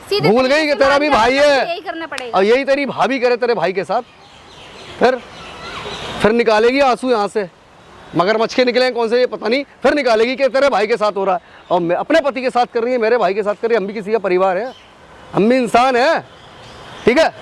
सीधे भूल तरीके गई कि से तेरा मान भी जा, भाई मुझे है यही करना पड़ेगा। और यही तेरी भाभी करे तेरे भाई के साथ। फिर निकालेगी आंसू यहाँ से, मगरमच्छ के निकले कौन से ये पता नहीं, फिर निकालेगी कि तेरे भाई के साथ हो रहा है और मैं अपने पति के साथ कर रही है, मेरे भाई के साथ कर रही है। हम भी किसी का परिवार है, हम भी इंसान है, ठीक है?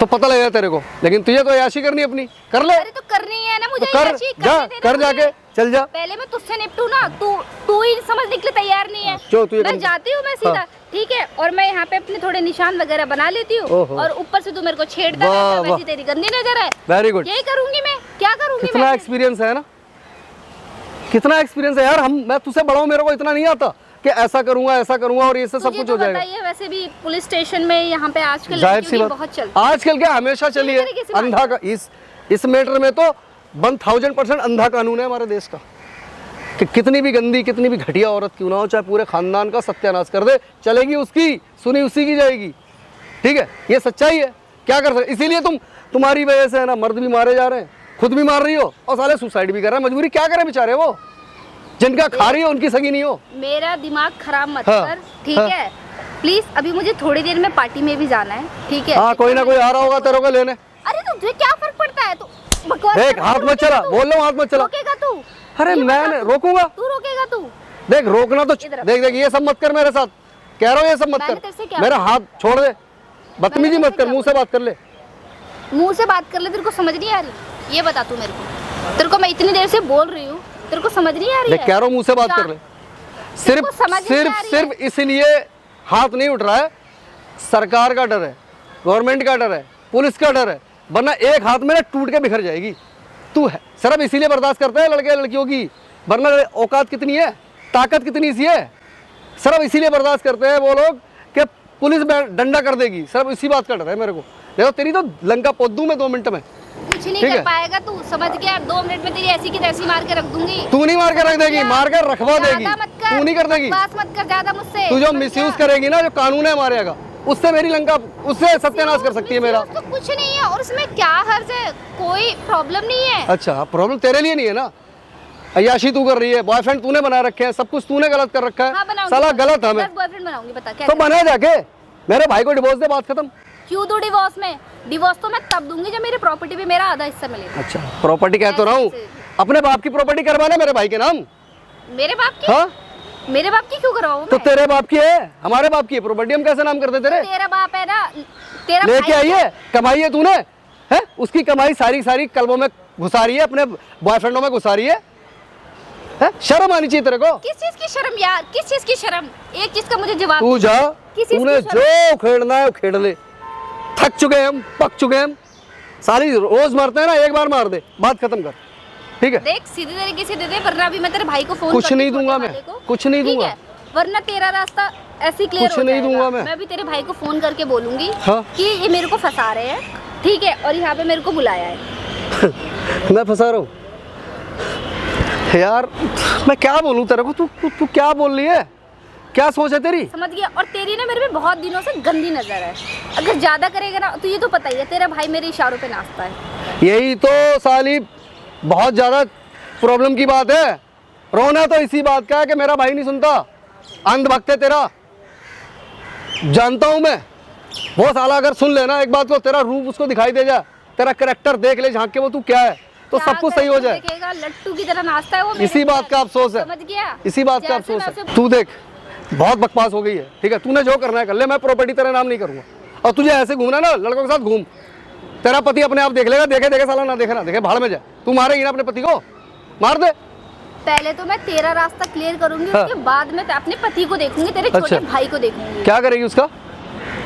तो पता लगेगा तेरे को। लेकिन तुझे तो याशी करनी है अपनी, कर ले। अरे तो करनी है ना मुझे, तो कर, याशी जा करने देना कर मुझे। जाके चल जा। पहले मैं तुझसे निपटू ना, तू ही समझने के लिए तैयार नहीं है। क्यों तू ये मैं जाती हूँ मैं सीधा, ठीक है, और मैं यहाँ पे अपने थोड़े निशान वगैरह बना लेती हूँ, ओहो। और ऊपर से तू मेरे को छेड़ता वाह, है, वाह। वैसी तेरी गंदी नजर है। Very good. यही करूंगी मैं, क्या करूंगी कितना मैं? एक्सपीरियंस है ना, कितना एक्सपीरियंस है यार। मैं तुझसे बड़ा हूँ, मेरे को इतना नहीं आता कि ऐसा करूंगा और ये सब तुझे कुछ तो हो जाएगा। बताइए, वैसे भी पुलिस स्टेशन में यहाँ पे आजकल जाहिर सी लड़कियों की बात, बहुत चलती आजकल क्या हमेशा चली है तरीके से बात अंधा का। इस मैटर में तो 1000% अंधा कानून है हमारे देश का, कि कितनी भी गंदी, कितनी भी घटिया औरत क्यों ना हो, चाहे पूरे खानदान का सत्यानाश कर दे, चलेगी उसकी, सुनी उसी की जाएगी। ठीक है, ये सच्चाई है, क्या कर सकते। इसीलिए तुम्हारी वजह से है ना मर्द भी मारे जा रहे हैं, खुद भी मार रही हो और साले सुसाइड भी कर रहे हैं। मजबूरी क्या करे बेचारे, वो जिनका खा रही हो उनकी सगी नहीं हो। मेरा दिमाग खराब मत हाँ, कर, ठीक हाँ। है? प्लीज, अभी मुझे थोड़ी देर में पार्टी में भी जाना है, ठीक है? हाँ, कोई ना कोई आ रहा होगा तेरे को लेने। अरे तो तुझे क्या फर्क पड़ता है? तू बकवास देख, कर, हाथ तू मत चला, रोकेगा तू? बोल रहा हूँ, हाथ मत चला। रोकेगा तू? अरे ये मैं बता, रोकूंगा? तू रोकेगा तू? देख, रोकना तो इधर आ। देख ये सब मत कर मेरे साथ, कह रहा हूँ ये सब मत मैंने तेरे से कर। क्या मेरा हाथ छोड़ दे, बदतमीजी मैंने मत कर, तेरे से मुंह से बात कर ले। मुंह से बात कर ले, तेरे को समझ नहीं आ रही? ये बता तू मेरे को, तेरे को मैं इतनी देर से बोल रही हूँ, तेरे को समझ नहीं आ रही देख, है? कह रहा हूँ मुंह से बात कर ले। सिर्फ को समझ नहीं आ रही सिर्फ इसलिए हाथ नहीं उठ रहा है, सरकार का डर है, गवर्नमेंट का डर है, पुलिस का डर है, वरना एक हाथ में ना टूट के बिखर जाएगी। तू है सिर्फ इसीलिए बर्दाश्त करता है लड़के लड़कियों की, वरना औकात कितनी है, ताकत कितनी सी है। सिर्फ इसीलिए बर्दाश्त करते हैं वो लोग कि पुलिस डंडा कर देगी, सिर्फ इसी बात का डर है मेरे को। देखो तेरी तो लंका पोत दूं मैं 2 मिनट में। कुछ नहीं ठीक कर है। पाएगा तू, समझ गया? 2 मिनट में तेरी ऐसी की तैसी मार के रख दूंगी। तू नहीं मार के रख देगी, मार कर रखवा देगी। ज्यादा मत कर, तू नहीं कर देगी। बकवास मत कर ज्यादा मुझसे। तू जो समझ मिसयूज गया? करेगी ना, जो कानून है हमारे यहाँ का, उससे मेरी लंका, उससे सत्यानाश कर सकती है मेरा। तो कुछ नहीं है, और इसमें क्या हर्ज है? कोई प्रॉब्लम नहीं है। अच्छा, प्रॉब्लम तेरे लिए नहीं है ना, अय्याशी तू कर रही है, बॉयफ्रेंड तूने बना रखे हैं, सब कुछ तूने गलत कर रखा हाँ, है। बनाऊंगी। साला गलत हमें, 10 बॉयफ्रेंड बनाऊंगी, बता क्या तो करें? बना जाके मेरे भाई को डिवोर्स दे, बात खत्म। क्यों दूं डिवोर्स में? डिवोर्स तो मैं तब दूंगी जब मेरी प्रॉपर्टी पे मेरा आधा हिस्सा मिलेगा। अच्छा, प्रॉपर्टी कह तो रहा हूँ, अपने बाप की प्रॉपर्टी करवाना मेरे भाई के नाम। मेरे बाप की? हाँ, मेरे बाप की क्यों करवाऊं तो मैं? तेरे बाप की है, हमारे बाप की है प्रॉपर्टी, हम कैसे नाम करते तेरे? तेरा बाप है ना, तेरा लेके भाई- आई है, कमाई है तूने, है उसकी कमाई सारी सारी क्लबों में घुसा रही है, अपने बॉयफ्रेंडों में घुसा रही है। शर्म आनी चाहिए तेरे को। किस चीज की शर्म यार? किस चीज की शर्म? एक चीज का मुझे जवाब तू जा, किस चीज तूने की शर्म? जो खेलना है वो खेल ले, थक चुके हैं हम, पक चुके हैं हम। सारी रोज मारते हैं ना, एक बार मार दे, बात खत्म कर, ठीक है? देख, सीधी तरीके से दे दे, वरना अभी मैं तेरे भाई को फोन कुछ करके नहीं छोटे दूंगा मैं, वाले को, कुछ नहीं ठीक दूंगा। है? वरना तेरा रास्ता ऐसे क्लियर कुछ हो नहीं जाएगा। दूंगा मैं। मैं भी तेरे भाई को फोन करके बोलूंगी हाँ। कि ये मेरे को फंसा रहे हैं, ठीक है, और यहाँ पे मेरे को बुलाया है। मैं फंसा रहा हूँ यार, मैं क्या बोलूँ तेरे को? तू क्या बोल रही है, क्या सोच है तेरी? समझ गया? और तेरी ना मेरे पे बहुत दिनों से गंदी नजर है, अगर ज्यादा करेगा ना तो ये तो पता ही है, तेरा भाई मेरे इशारों पे नाचता है। यही तो साली बहुत ज्यादा प्रॉब्लम की बात है। रोना तो इसी बात का है कि मेरा भाई नहीं सुनता, अंधभक्त है तेरा, जानता हूं मैं। वो साला अगर सुन लेना एक बात को, तेरा रूप उसको दिखाई दे जाए, तेरा करेक्टर देख ले झांक के वो तू क्या है, तो क्या सब कुछ सही हो करेगा, जाए। देखेगा लट्टू की तरह नाचता है वो मेरे इसी ऊपर। बात का अफसोस है, समझ गया? इसी बात का जैसे अफसोस मैं है। उसे- तू देख, बहुत बकवास हो गई है, ठीक है? तूने जो करना है कर ले, मैं प्रॉपर्टी तेरा नाम नहीं करूंगा। और तुझे ऐसे घूमना ना, लड़कों के साथ घूम, तेरा पति अपने आप देख लेगा, देखे देखे साला, ना देखे ना देखे, भाड़ में जाए। तू मारेगी ना अपने पति को, मार दे। पहले तो मैं तेरा रास्ता क्लियर करूंगी, हाँ। उसके बाद मैं अपने पति को देखूंगी, तेरे छोटे अच्छा। भाई को देखूंगी। क्या करेगी उसका?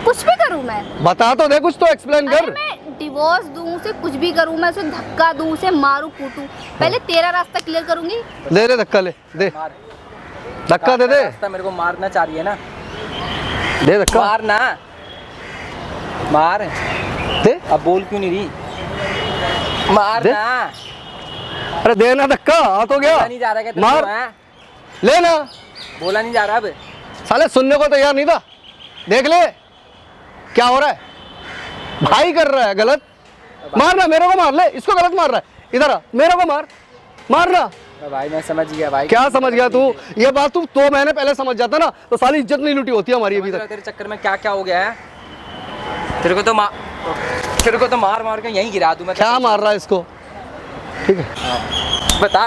कुछ भी करूं मैं? बता तो दे, कुछ तो एक्सप्लेन अरे कर। मैं डिवोर्स दूं, उसे कुछ भी करूं, मैं उसे धक्का दूं, उसे मारूं कूटूं, पहले तेरा रास्ता क्लियर करूंगी। दे दे धक्का, ले दे मार। धक्का, दे दे रास्ता मेरे को मारना चाह रही है ना, दे धक्का, मार ना, मार। दे। अब बोल क्यों नहीं रही? मार दे। ना। अरे देना धक्का, आ तो गया, बोला नहीं जा रहा क्या तेरे मार, को, हैं? लेना। बोला नहीं जा रहा अब। साले सुनने को तैयार नहीं था, देख ले क्या हो रहा है। भाई कर रहा है गलत, मारना, मेरे को मार ले, इसको गलत मार रहा है, इधर आ, मेरे को मार, मारना। भाई मैं समझ गया भाई। क्या समझ गया तू? ये बात तू तो मैंने पहले समझ जाता ना, तो साली इज्जत नहीं लूटी होती हमारी अभी तक। तेरे चक्कर में क्या क्या हो गया है? तेरे को तो मार मार के यहीं गिरा दूं मैं। क्या मार रहा है इसको? ठीक है, बता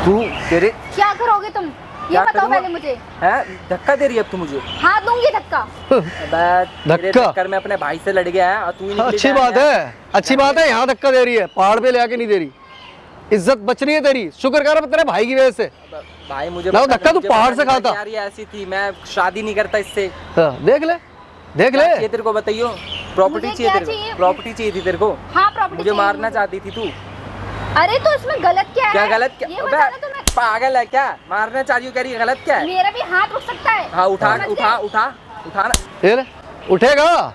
तू, तेरे क्या करोगे तुम? ये बताओ पहले मुझे। हैं धक्का दे रही है अब तू मुझे? हाँ दूंगी धक्का। मेरे धक्का? चक्कर में अपने भाई से लड़ गया है और तू ही निकली अच्छी जाए बात है, अच्छी बात है। यहाँ धक्का दे रही है, पहाड़ पे ले आके नहीं दे रही। इज्जत बच रही है तेरी, शुक्र कर तेरे भाई की वजह से। भाई मुझे ना धक्का तू पहाड़ से खाता। यार ये ऐसी थी, मैं शादी नहीं करता इससे। हाँ, देख ले देख ले। ये तेरे को बताइयो, प्रॉपर्टी मुझे चाहिए क्या तेरे को? चाहिए? प्रॉपर्टी चाहिए थी तेरे को? हाँ प्रॉपर्टी मुझे चाहिए मारना मुझे। चाहती थी तू? अरे तो इसमें गलत क्या है? क्या गलत? क्या ये अबे, बताना तो मैं। पागल है क्या? मारना चाह रही हो, कह रही है गलत क्या है? मेरा भी हाथ रुक सकता है। हाँ उठा समझ उठा गए? उठा उठा ना। ये ले, उठेगा।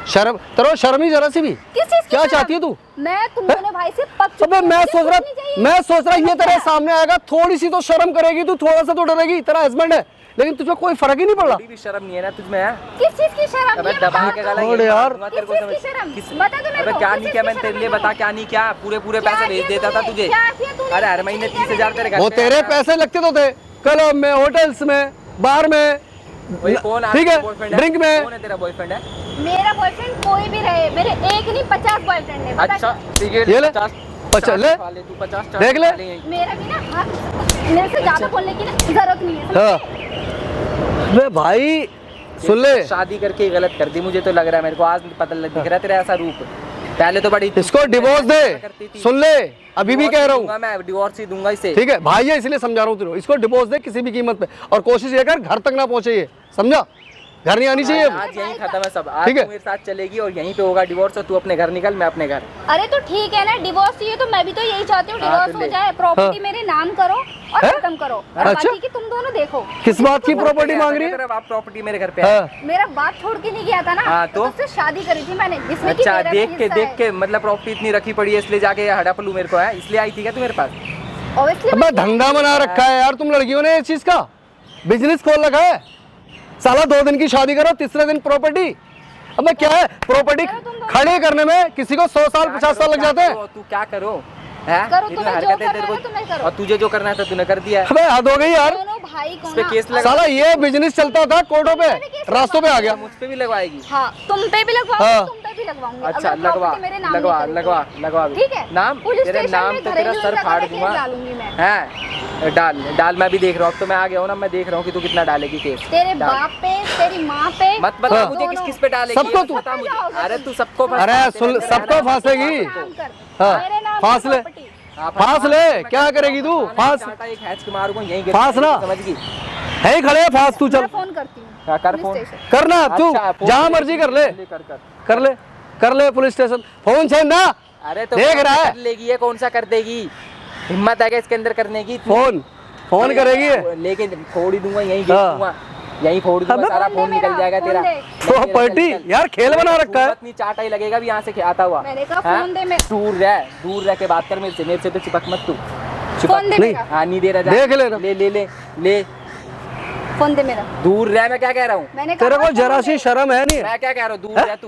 शर्म तेरे शर्म ही जरा सी भी। किस चीज की क्या शर्म? चाहती है तू? मैं तुम दोनों भाई से पक चुकी अबे हूँ, मैं मुझे सोच कुछ नहीं चाहिए। मैं सोच रहा ये समझ तेरे गया? सामने आएगा, थोड़ी सी तो शर्म करेगी तू, थोड़ा सा तो डरेगी। तेरा हस्बैंड है लेकिन तुझे कोई फर्क ही नहीं पड़ रहा। थोड़ी भी शर्म नहीं है ना तुझमें? है किस चीज की शर्म? अबे ये दबा बताओ के तो। गला छोड़ ये यार। मारूंगा तेरे को, किस समझ। चीज़ की शर्म? किस- बता तो मेरे अबे को, क्या किस नहीं चीज़ किया की मैंने तेरे शर्म लिए? है? बता क्या नहीं किया? पूरे क्या पैसे भेज किया देता था तूने? तुझे। क्या किया तूने? अरे हर महीने 30,000 तेरे घर वो पे तेरे आया। पैसे लगते तो थे क्लब में, होटल्स में, बार में, वही कौन ठीक है, बॉयफ्रेंड ड्रिंक में। कौन है तेरा बॉयफ्रेंड? है मेरा बॉयफ्रेंड कोई भी रहे, मेरे एक नहीं 50 बॉयफ्रेंड है। बता अच्छा ठीक है, ये ले, 50 ले। तू 50 देख ले। मेरा भी ना हाथ, मेरे से ज्यादा बोलने की ना जरूरत नहीं है। हाँ। अबे भाई सुन ले, शादी करके गलत कर दी, मुझे तो लग रहा है। मेरे को आज पता लग दिख रहा है तेरा ऐसा रूप। पहले तो बड़ी इसको डिवोर्स दे। सुन ले, अभी भी कह रहा हूँ, मैं डिवोर्स ही दूंगा इसे। ठीक है भाई है इसलिए समझा रहा हूँ तेरे, इसको डिवोर्स दे किसी भी कीमत पे, और कोशिश ये कर घर तक ना पहुंचे ये, समझा? घर नहीं आनी चाहिए। आज यहीं खत्म है सब। आज ठीक है। तू मेरे साथ चलेगी और यहीं पे होगा डिवोर्स, और तू अपने घर निकल, मैं अपने घर। अरे तो ठीक है ना, डिवोर्स चाहिए तो मैं भी तो यही चाहती हूँ, हाँ, डिवोर्स तो हो ले। जाए, प्रॉपर्टी मेरे नाम करो और हैं? खत्म करो। और अच्छा। बाकी की तुम दोनों देखो। किस बात की प्रॉपर्टी मांग रही है? तेरा बाप प्रॉपर्टी मेरे घर पे हाँ। है। मेरा बाप छोड़ के नहीं गया था ना, हाँ, तो? उससे शादी करी थी मैंने, जिसमें कि अच्छा मेरा भी देख हिस्सा है। के मतलब प्रॉपर्टी इतनी रखी पड़ी है इसलिए जाके हड़प लूं मेरे को? है इसलिए आई थी क्या तू मेरे पास? Obviously अबे धंधा बना रखा है यार तुम लड़कियों ने इस चीज का, बिजनेस खोल रखा है। साला 2 दिन की शादी करो, तीसरे दिन प्रॉपर्टी। अबे क्या है प्रॉपर्टी खड़े करने में किसी को 100 साल 50 साल लग जाते हैं। तू क्या करो? है करो, इतनी तुम्हें जो हरकतें करना तेरे है को, ना तुम्हें करो। और तुझे जो करना था तूने कर दिया है। अबे हद हो गई यार, दोनों भाई को इस पे ना, केस लगा। साला ये बिजनेस चलता था कोर्टों पे, रास्तों पे आ गया। मुझ पे भी लगवाएगी? हाँ तुम पे भी लगवाऊंगी, हाँ। तुम पे भी लगवाऊंगी। अच्छा अगर लगवा property मेरे नाम लगवा नहीं करी तो। लगवा लगवा भी। ठीक है, नाम पुलिस तेरे स्टेशन नाम में तो तेरा घरेलू सर हिंसा फाड़ का केस दूंगा। डालूंगी मैं। हैं डाल डाल, मैं भी देख रहा हूँ। अब तो मैं आ गया हूँ ना, मैं देख रहा हूँ कि तू कितना डालेगी केस। तेरे डाल। बाप पे, तेरी माँ पे, मत बता हाँ। मुझे किस किस पे डालेगी, सबको ये तू- बता मुझे। जाओगे अरे तुम। तू सबको अरे सुन, सबको फांसेगी। नाम कर, हाँ, मेरे नाम फांस की ले। property। फांस ले, क्या करेगी तू? फांस एक हैच के मारूंगा यहीं फांस ना। समझ गई? है ही खड़े हैं, फांस तू चल मैं फोन करती हूँ हाँ, कर पुलिस फोन। स्टेशन। करना तू अच्छा, फोन जहाँ कर, मर्जी कर ले, कर। कर ले पुलिस स्टेशन, फोन छेड़ ना। अरे तो देख कौन रहा सा है? कर लेगी ये? कौन सा कर देगी? हिम्मत है क्या इसके अंदर करने की? फोन करेगी ये। लेकिन फोड़ ही दूंगा यहीं, हाँ। दूंगा यहीं, फोड़ दूंगा अबे सारा, फोन फोन दे निकल मेरा, जाएगा फोन तेरा। दे। नहीं, प्रॉपर्टी निकल। यार खेल बना रखा है। इतनी चाटा ही लगेगा भी यहाँ से आता हुआ। मैंने कहा हाँ? फोन दे मेरा। दूर रह के बात कर मेरे से तो चिपक मत तू। फोन दे नहीं। मेरा, हाँ नहीं दे रहा, जा। देख लेना। ले फोन दे मेरा। दूर रह, मैं क्या कह रहा हूँ? मैंने तेरे कहा को जरा सी शर्म है नहीं? मैं क्या कह रहा हूँ? दूर रह तू,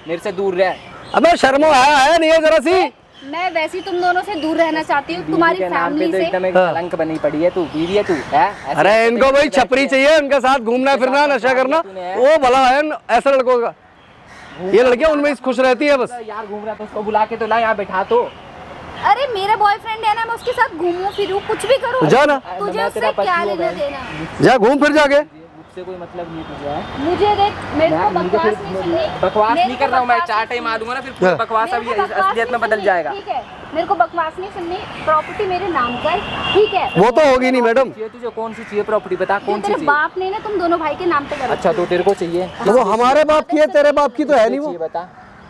मेरे से दूर रह। अबे शर्मो है नहीं है जरा सी? मैं वैसे ही तुम दोनों से दूर रहना चाहती हूँ, तुम्हारी बीवी के नाम पे फैमिली तो से। एकदम एक हाँ। कलंक बनी पड़ी है तू। बीवी है तू? है ऐसे अरे ऐसे इनको तो भाई बैठ छपरी के- चाहिए, उनके साथ घूमना फिरना, नशा करना, तूने है। वो भला है ऐसे लड़कों का। ये लड़कियां उनमें खुश रहती है बस। यार घूम रहा था, उसको बुला के तो ला यहाँ बैठा तो। अरे मेरा बॉयफ्रेंड है ना, मैं उसके साथ घूमूं फिरूं, कुछ भी करूं। जा ना, तुझे मैं उससे तेरा क्या पति हूँ लेना बहन। देना? जा घूम फिर जाके। मुझसे कोई मतलब नहीं तुझे, है? मुझे देख, मेरे को मुझे बकवास फिर नहीं सुननी। बकवास मेरे नहीं को कर रहा हूँ मैं, बकवास चाटा ही नहीं मारूंगा ना फिर हाँ। बकवास मेरे अभी को बकवास असलियत में नहीं बदल सुननी, जाएगा। ठीक है, मेरे को बकवास नहीं सुननी, प्रॉपर्टी मेरे नाम कर, ठीक है? वो तो होगी नहीं मैडम। चाहिए तुझे? कौन सी चाहिए प्रॉपर्टी? बता जो कौन सी तेरे चाहिए? बाप ने ना तुम दोनों भाई के नाम पे कर अच्छा तो तेरे को चाहिए? तो वो हमारे बाप की है, तेरे बाप की तो है नहीं वो। चाहिए बता।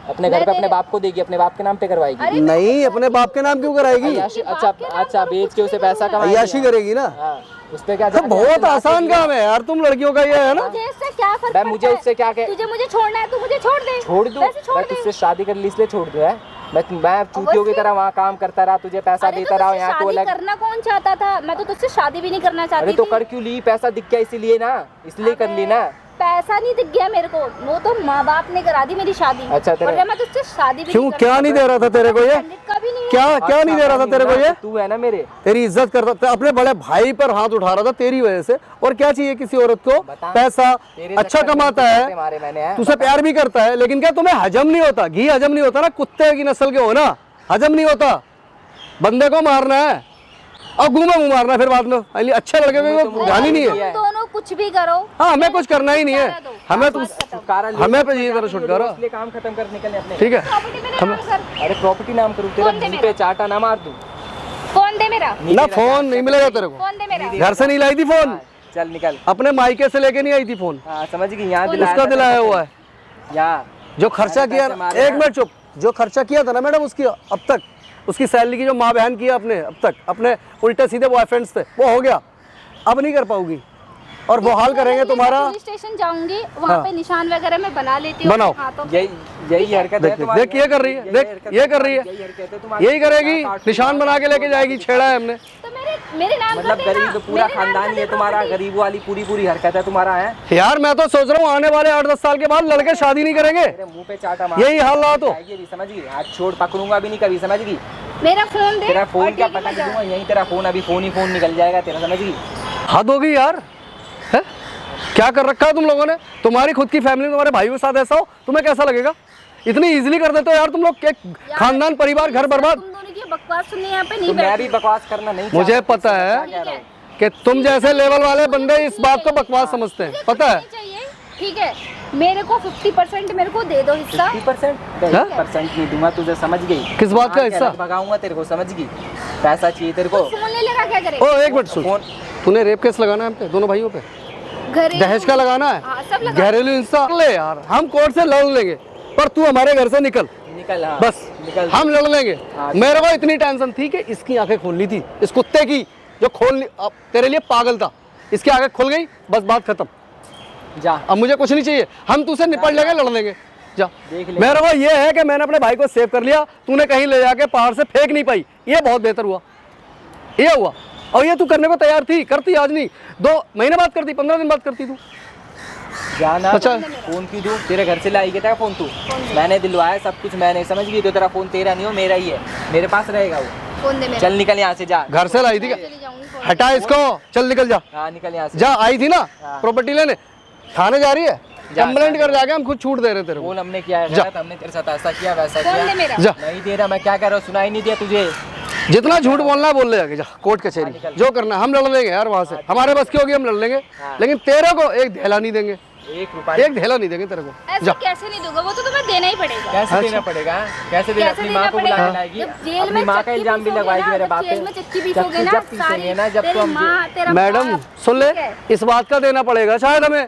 अपने घर पे अपने बाप को देगी, अपने बाप के नाम पे करवाएगी? नहीं अपने बाप के नाम क्यों कराएगी? अय्याशी। अच्छा बेच के उसे पैसा कमाएगी? अय्याशी करेगी ना। हाँ, उस पे क्या तो बहुत आसान काम है यार, तुम लड़कियों का ये है ना। मुझे इससे क्या फर्क भाई, पड़ता मुझे है? उससे क्या तुझे मुझे छोड़ना है, तू मुझे छोड़ दे। छोड़ दूं? वैसे छोड़ मैं दे। तुझसे शादी कर ली इसलिए छोड़ दूं? है मैं चूतियों की तरह वहाँ काम करता रहा, तुझे पैसा अरे देता तो रहा, तुझसे यहाँ तो शादी अलग। करना कौन चाहता था? मैं तो तुझसे शादी भी नहीं करना चाहती अरे तो थी। कर क्यों ली? पैसा दिख गया इसीलिए ना, इसलिए कर ली ना। पैसा नहीं दिख गया मेरे को, वो तो माँ बाप ने करा दी मेरी शादी। अच्छा, तेरे- वरना मैं तुझसे शादी भी क्यों नहीं क्या नहीं दे रहा था तेरे को ये? पंडित का भी नहीं है। क्या नहीं दे रहा था तेरे को ये? तू है ना मेरे। तेरी इज्जत करता था, अपने बड़े भाई पर हाथ उठा रहा था तेरी वजह से। और क्या चाहिए किसी औरत को? बता। पैसा तेरे अच्छा चक्कर में कमाता पैसे है, मारे मैंने, है? तुझसे प्यार भी करता है, लेकिन क्या तुम्हें हजम नहीं होता? घी हजम नहीं होता ना, कुत्ते की नस्ल के हो ना, हजम नहीं होता। बंदे को मारना है, और घूमे मारना फिर बाद में अच्छे लड़के को ध्यान ही नहीं है। तुम दोनों कुछ भी करो, हाँ हमें कुछ करना ही नहीं है, हमें तो छुटकारा ले, हमें पे ये तरह छुटकारा, इसलिए काम खत्म कर निकलने अपने। ठीक है। प्रॉपर्टी मेरे नाम कर। अरे प्रॉपर्टी नाम करूँ तेरा फोन दे मुंह पे चाटा ना मार दूं। फोन दे मेरा, ना फोन नहीं मिलेगा तेरे को, फोन दे मेरा। घर से नहीं लाई थी फोन, चल निकल। अपने मायके से लेके नहीं आई थी फोन, हाँ समझ गई, यहाँ उसका दिलाया हुआ है। यहाँ जो खर्चा किया, एक मिनट चुप, जो खर्चा किया था ना मैडम उसकी अब तक, उसकी सैलरी की जो माँ बहन किया अपने अब तक अपने उल्टे सीधे बॉयफ्रेंड्स पे, वो हो गया, अब नहीं कर पाऊंगी। और वो हाल करेंगे तुम्हारा। पुलिस स्टेशन जाऊंगी, वहाँ पे निशान वगैरह मैं बना लेती हूँ बनाओ। हाथों पे। यही हरकत है तुम्हारी। देख ये कर रही है, देख ये कर रही है, यही हरकत है तुम्हारी। यही करेगी, निशान बना के लेके जाएगी, छेड़ा है हमने। तो मेरे नाम मतलब कर देना, गरीब पूरा मेरे नाम खानदान कर ही दे है तुम्हारा, प्रॉपर्टी। गरीब वाली पूरी हरकत है तुम्हारा है। यार मैं तो सोच रहा हूँ आने वाले 8-10 साल के बाद लड़के शादी नहीं करेंगे, तेरे मुंह पे चाटा मार, यही हाल रहा तो। जाएगी अभी, समझ गई, हाथ छोड़, पकड़ूंगा भी नहीं कभी, समझ गई। मेरा फोन दे, तेरा और फोन क्या ठीक है, पता मैं जा- दूंगा, यही तेरा फोन अभी फोन ही फोन निकल जाएगा तेरा, समझ गई। हद हो गई यार, है क्या कर रखा है तुम लोगों ने। तुम्हारी खुद की फैमिली, तुम्हारे भाइयों के साथ ऐसा हो, तुम्हें कैसा लगेगा। इतनी इजीली कर देते हो यार तुम लोग, खानदान परिवार घर बर्बाद। तुम दोनों की बकवास सुनने यहाँ पे तो नहीं मैं भी बैठी। बकवास करना नहीं मुझे चाहता, पता है क्या कह रहा हूँ। कि तुम जैसे लेवल वाले बंदे इस बात को बकवास समझते हैं, पता है। नहीं चाहिए, ठीक है, मेरे को 50% मेरे को दे दो हिस्सा। 50% नहीं दूंगा तुझे, समझ गई। किस बात का हाँ, हिस्सा? भगाऊंगा तेरे को, समझ गई। पैसा चाहिए तेरे को। फोन ले लेगा क्या करे? ओ एक मिनट सुन, फोन तूने रेप केस लगाना है हम पे, दोनों भाइयों पे, घरेलू- दहेज का लगाना हाँ, है, सब लगा। घरेलू हिंसा ले यार, हम कोर्ट से लड़ लेंगे, पर तू हमारे घर से निकल निकल। हाँ, बस, निकल। हम लड़ लेंगे। हाँ। मेरे को इतनी टेंशन थी कि इसकी आंखें खोलनी थी, इस कुत्ते की जो खोलनी, अब तेरे लिए पागल था, इसकी आंखें खुल गई, बस बात खत्म। जा अब मुझे कुछ नहीं चाहिए, हम तुझसे निपट लेंगे, लड़ लेंगे, जा। देख ले। मेरे को ये है कि मैंने अपने भाई को सेव कर लिया, तूने कहीं ले जाके पहाड़ से फेंक नहीं पाई, ये बहुत बेहतर हुआ, ये हुआ। और ये तू करने को तैयार थी, करती आज नहीं, 2 महीने बाद करती, 15 दिन बाद करती तू। जाना। अच्छा। फोन क्यों दूं, तेरे घर से लाई क्या फोन तू? मैंने दिलवाया सब कुछ, मैंने, समझ गई। तो तेरा फोन तेरा नहीं हो, मेरा ही है, मेरे पास रहेगा वो। फोन दे मेरा। चल निकल यहाँ से, जा। घर से लाई थी क्या? चली जाऊंगी फोन। हटा इसको, चल निकल जा, हाँ निकल यहाँ से। जा। आई थी ना हाँ। प्रॉपर्टी लेने, थाने जा रही है, जा, कंप्लेंट जा। कर जाके हम खुद छूट दे रहे तेरे को। फोन हमने किया है जा। गलत, हमने तेरे साथ ऐसा किया वैसा फोन दे किया। मेरा। जा, नहीं दे रहा, मैं क्या कह रहा हूँ, सुनाई नहीं दिया तुझे? जितना झूठ बोलना है बोल ले जाके, जा कोर्ट कचहरी, निकल। जो करना है हम लड़ लेंगे यार वहां से, हमारे बस की होगी हम लड़ लेंगे, हाँ। लेकिन तेरे को एक धेला नहीं देंगे, 1 रुपया एक धेला नहीं देंगे तेरे को। ऐसे जा, कैसे नहीं दूंगा, वो तो तुम्हें देना ही पड़ेगा। कैसे देना पड़ेगा? कैसे देना? कैसे अपनी देना माँ को बुला पड़ेगा? के लाएगी, जब जेल अपनी में माँ का चक्की इल्जाम भी पीसोगे लगवाएगी ना, मेरे जब बाप जेल में पे। चक्की पीसोगे ना, जब पीसेंगे ना, जब तेरी तो हम माँ, तेरा मैडम बाप, सुन ले, ठीक है? इस बात का देना पड़ेगा शायद हमें,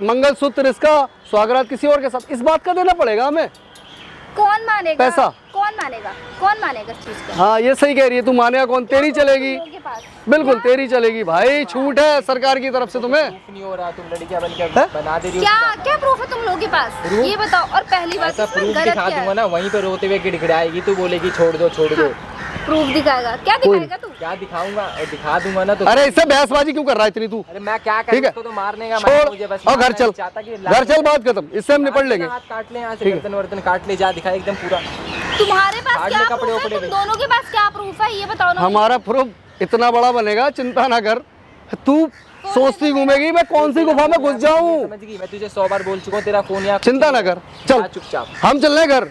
मंगलसूत्र इसका, स्वागरात किसी और के साथ, इस बात का देना पड़ेगा हमें। कौन मानेगा? पैसा। कौन मानेगा? कौन मानेगा इस चीज को? हाँ ये सही कह रही है, तू मानेगा कौन, तेरी चलेगी, लोगों के पास। बिल्कुल तेरी चलेगी भाई, छूट है सरकार की तरफ से तुम्हें। प्रूफ नहीं हो रहा, तुम लड़कियां बन के है? बना दे रही हो। क्या क्या प्रूफ है तुम लोगों के पास? प्रूफ? ये बताओ। और पहली बात ऐसा इसमें प्रूफ गलत दिखा क्या दूंगा है? ना, वहीं पे रोते हुए गिड़गिड़ाएगी, तू बोलेगी छोड़ दो छोड़ दो। प्रूफ दिखाएगा? क्या कोई दिखाएगा तू? क्या दिखाऊंगा? और दिखा दूंगा ना तो। अरे इससे बहसबाजी क्यों कर रहा है इतनी तू, अरे मैं क्या ठीक है, करूँ, तो मारने का मैं, मुझे बस छोड़ और घर मारना चल, नहीं चाहता कि घर चल, बात खत्म, इससे हम निपट लेंगे। हाथ काट ले यहाँ से, ठीक है। गर्दन वर्दन काट ले, जा, दिखा एकदम पूरा। तुम्हारे पास काट क्या ले कपड़े प्रूफ है? वपड़े तुम भी। दोनों के पास क्या प्रूफ है, ये बताओ ना। हमारा प्रूफ इतना बड़ा बनेगा, चिंता ना कर, तू सोचती घूमेगी मैं कौन सी गुफा में घुस जाऊं, समझ गई, मैं तुझे 100 बार बोल चुका हूँ, तेरा फोन यहाँ चिंता ना कर, चल जा चुपचाप। हम चल रहे हैं घर।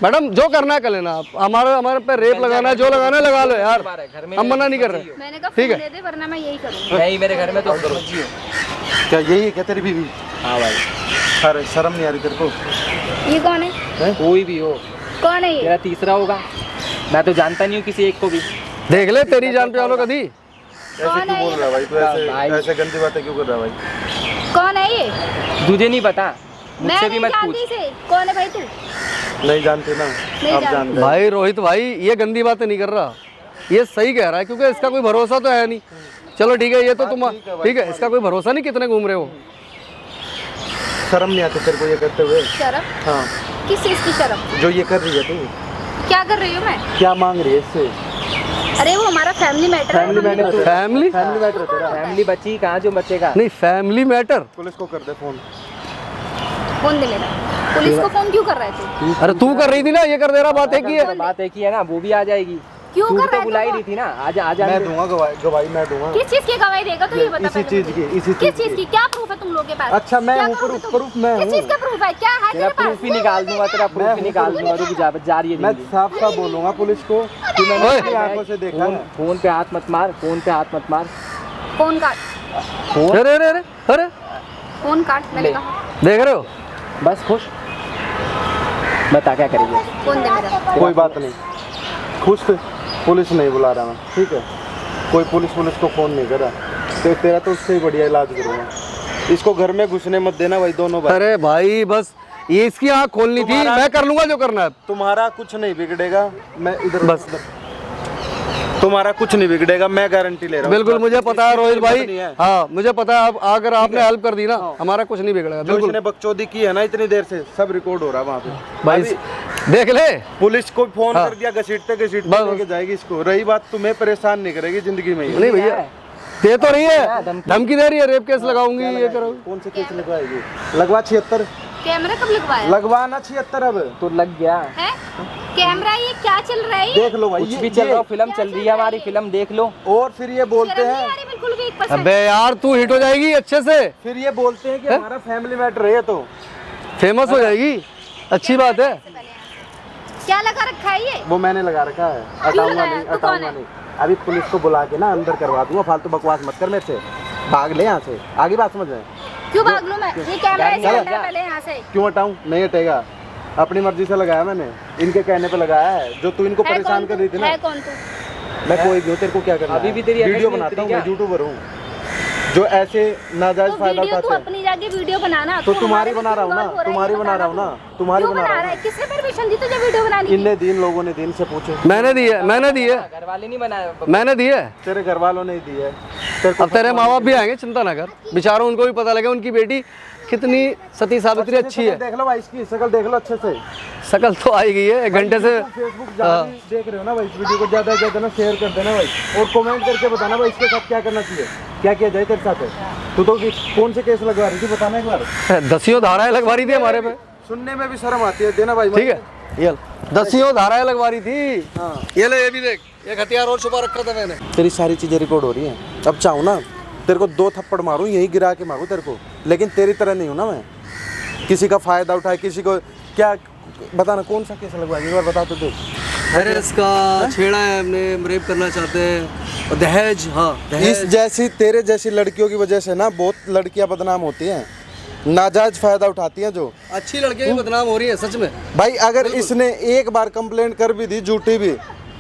मैडम जो करना है कर लेना, आप हमारे पे रेप लगाना है, जो लगाना है लगा लो यार, घर में हम मना नहीं कर रहे। मैंने कहा ठीक फोन है। दे दे, वरना मैं यही करूंगी। नहीं, मेरे घर में तो समझियो। क्या यही है क्या तेरी बीवी? हाँ भाई, अरे शर्म नहीं आ रही तेरे को? ये कौन है? कोई भी हो, कौन है ये? तेरा तीसरा होगा, मैं तो जानता नहीं हूँ किसी एक को भी। देख ले तेरी जान पे आलो कभी। ऐसे कौन क्यों है बोल ये? रहा है भाई तू? भाई। ऐसे गंदी बातें क्यों कर रहा है भाई? कौन है ये? तुझे नहीं पता, मैं मुझसे भी नहीं मत जानती पूछ। इसे। कौन है भाई तू? नहीं जानते ना, अब जानते। जानते हैं। भाई रोहित भाई ये गंदी बातें नहीं कर रहा, ये सही कह रहा है, क्योंकि इसका कोई भरोसा तो है नहीं। चलो ठीक है, ये तो तुम ठीक है, इसका कोई भरोसा नहीं, कितने घूम रहे हो। शर्म नहीं आती तेरे को ये करते हुए? शर्म? हाँ, किस चीज की शर्म? जो ये कर रही है तू, क्या कर रही हूँ मैं? क्या मांग रही है इससे? अरे वो हमारा फैमिली मैटर है। Family matter, family family matter है तेरा। फैमिली बची कहाँ जो बचेगा? नहीं, फैमिली मैटर। पुलिस को कर दे फोन। फोन दे मेरा। पुलिस को फोन क्यों कर रहा है तू? अरे तू कर रही थी ना, ये कर दे रहा, बात एक ही है। बात एक ही है ना, वो भी आ जाएगी। क्यों तू कर तो रहा है बुला ही तू? रही थी ना, आज आज मैं दूंगा गवाही मैं दूंगा। किस चीज की गवाही देगा तो ये बता इसी पहले चीज मुझे। की, इसी किस चीज चीज की? क्या प्रूफ है तुम लोगों के पास? अच्छा, मैं क्या हूँ, proof है तुम- proof मैं किस हूँ। चीज का प्रूफ है? क्या है तेरा तेरे पास? प्रूफ ही निकाल दूंगा, तेरा प्रूफ ही निकाल दूंगा, रुक जा रही है मैं जिंदगी। साफ साफ बोलूंगा पुलिस को कि मैंने ओए। अपनी आंखों से देखा फोन है। फोन पे हाथ मत मार, फोन पे हाथ मत मार। फोन काट, फोन अरे अरे अरे अरे फोन काट, मैंने ले। कहा। देख रहे हो? बस खुश, बता क्या करेगी। फोन दे मेरा। कोई बात नहीं, खुश थे, पुलिस नहीं बुला रहा मैं, ठीक है? कोई पुलिस को फोन नहीं करा, तो तेरा तो उससे ही बढ़िया इलाज करूँगा। इसको घर में घुसने मत देना भाई, दोनों भाई। अरे भाई बस ये इसकी आँख खोलनी थी, तुम्हारा- मैं कर लूंगा जो करना है। तुम्हारा कुछ नहीं बिगड़ेगा, मैं इधर बस। तुम्हारा कुछ नहीं बिगड़ेगा, मैं गारंटी ले रहा हूँ। बिल्कुल मुझे पता है रोहित भाई, नहीं है। हाँ मुझे पता है। अब अगर आपने हेल्प कर दी ना, हमारा कुछ नहीं बिगड़ेगा। जो बिल्कुल इसने बकचोदी की है ना इतनी देर से, सब रिकॉर्ड हो रहा है वहाँ पे। भाई अभी देख ले। पुलिस को फोन हाँ। कर दिया, घसीटते बस। लेके जाएगी इसको। रही बात, तुम्हें परेशान नहीं करेगी जिंदगी में ये। नहीं भैया दे तो रही है, धमकी दे रही है, रेप केस लगाऊंगी, ये करोगी। कौन से केस लगवाएगी? लगवा 76, कैमरा कब लगवाया लगवाना 76 अब। तो लग गया, है? कैमरा ये क्या चल रहा है? देख लो भाई, कुछ भी चल रहा हो, फिल्म चल रही है हमारी, फिल्म देख लो। और फिर ये बोलते शर्म नहीं हैं, आ रही बिल्कुल भी 1%? अबे यार तू हिट हो जाएगी अच्छे से, फिर ये बोलते हैं कि हमारा फैमिली मैटर है, तो फेमस हो जाएगी, अच्छी बात है। क्या लगा रखा है ये? वो मैंने लगा रखा है। हटाऊंगा लगाया? नहीं, तू कौन हटाऊंगा है? नहीं। अभी पुलिस को बुला के ना अंदर करवा दूंगा, फालतू बकवास मत कर मेरे से, भाग ले यहाँ से। आगे बात समझ रहे हैं? क्यों भाग लूं मैं? ये कैमरा ऐसे चलो, हटा है पहले यहाँ से। क्यों हटाऊं? नहीं हटेगा, अपनी मर्जी से लगाया मैंने, इनके कहने पे लगाया है। जो तू इनको है परेशान कौन कर रही थी तू? ना, है कौन तू? मैं कोई भी हूँ, तेरे को क्या करना अभी है? भी तेरी वीडियो अकल नहीं बनाता हूँ, उतरी मैं यूट्यूबर हूँ। जो ऐसे नाजायज तो फायदा वीडियो तू उठाते हैं, अपनी जाके वीडियो बनाना। तो तू तुम्हारी हमारे बना रहा हूँ ना, involve हो रहा है, तुम्हारी ये बना रहा हूँ ना, बताना। तुम्हारी क्यों बना रहा हूँ। है? किसने परमिशन दी तुझे वीडियो बनाने की? किन्ने दिन लोगों ने दिन से पूछे, मैंने दी है, मैंने दी है, घर वाले नहीं बनाए, मैंने दी है। तेरे घर वालों ने ही दी है। तेरे को अब तेरे माँ बाप भी आएंगे, चिंता ना कर, बेचारों उनको भी पता लगे उनकी बेटी कितनी सती सावित्री अच्छी है। देख लो भाई, इसकी शक्ल देख लो अच्छे से। शकल तो आई गई है, 1 घंटे से। फेसबुक देख रहे हो ना भाई, इस वीडियो को ज्यादा से ज्यादा ना शेयर कर देना भाई, और कमेंट करके बताना भाई इसके साथ क्या करना चाहिए, क्या किया जाए तेरे साथ। तू तो कौन से केस लगवा रही थी बताना एक बार। दसियों धाराएं लगवा रही थी हमारे पे, सुनने में भी शर्म आती है, देना भाई। ठीक है, ये लो, दसियों धाराएं लगवा रही थी। हाँ। ये ले, ये भी देख, एक हथियार और छुपा रखा था मैंने। तेरी सारी चीजें रिकॉर्ड हो रही हैं। अब चाहूँ ना तेरे को 2 थप्पड़ मारूं, यही गिरा के मारूं तेरे को, लेकिन तेरी तरह नहीं हूँ ना मैं, किसी का फायदा उठाए, किसी को क्या बताना। कौन सा केस लगवाएंगे एक बार बता तो दे। अरे इसका छेड़ा है, हमने रेप करना चाहते हैं, और दहेज, हाँ इस जैसी तेरे जैसी लड़कियों की वजह से ना बहुत लड़कियां बदनाम होती हैं, नाजायज फायदा उठाती हैं। जो अच्छी लड़कियां भी बदनाम हो रही है सच में। भाई अगर इसने एक बार कंप्लेंट कर भी दी झूठी भी,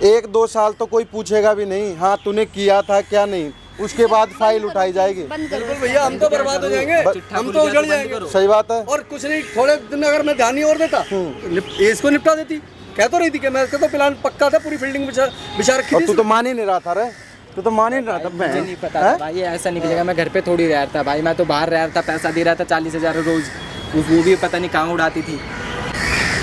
1-2 साल तो कोई पूछेगा भी नहीं हाँ तूने किया था क्या नहीं, उसके बाद फाइल उठाई जाएगी। बंद करो। बिल्कुल भैया, हम तो बर्बाद हो जाएंगे, हम तो उजड़ जाएंगे। सही बात है। और कुछ नहीं, थोड़े दिन अगर मैं ध्यान नहीं और देता इसको निपटा देती। कह तो रही थी कि मैं, इसका तो प्लान पक्का था, पूरी फील्डिंग बिछा रखी और थी। तू तो मान ही नहीं रहा था रे, तू तो मान ही नहीं रहा था। मुझे नहीं पता था भाई, ऐसा निकलेगा। मैं घर पे थोड़ी रह रहा था भाई, मैं तो बाहर रह रहा था, पैसा दे रहा था 40,000 रोज, वो भी पता नहीं कहाँ उड़ाती थी।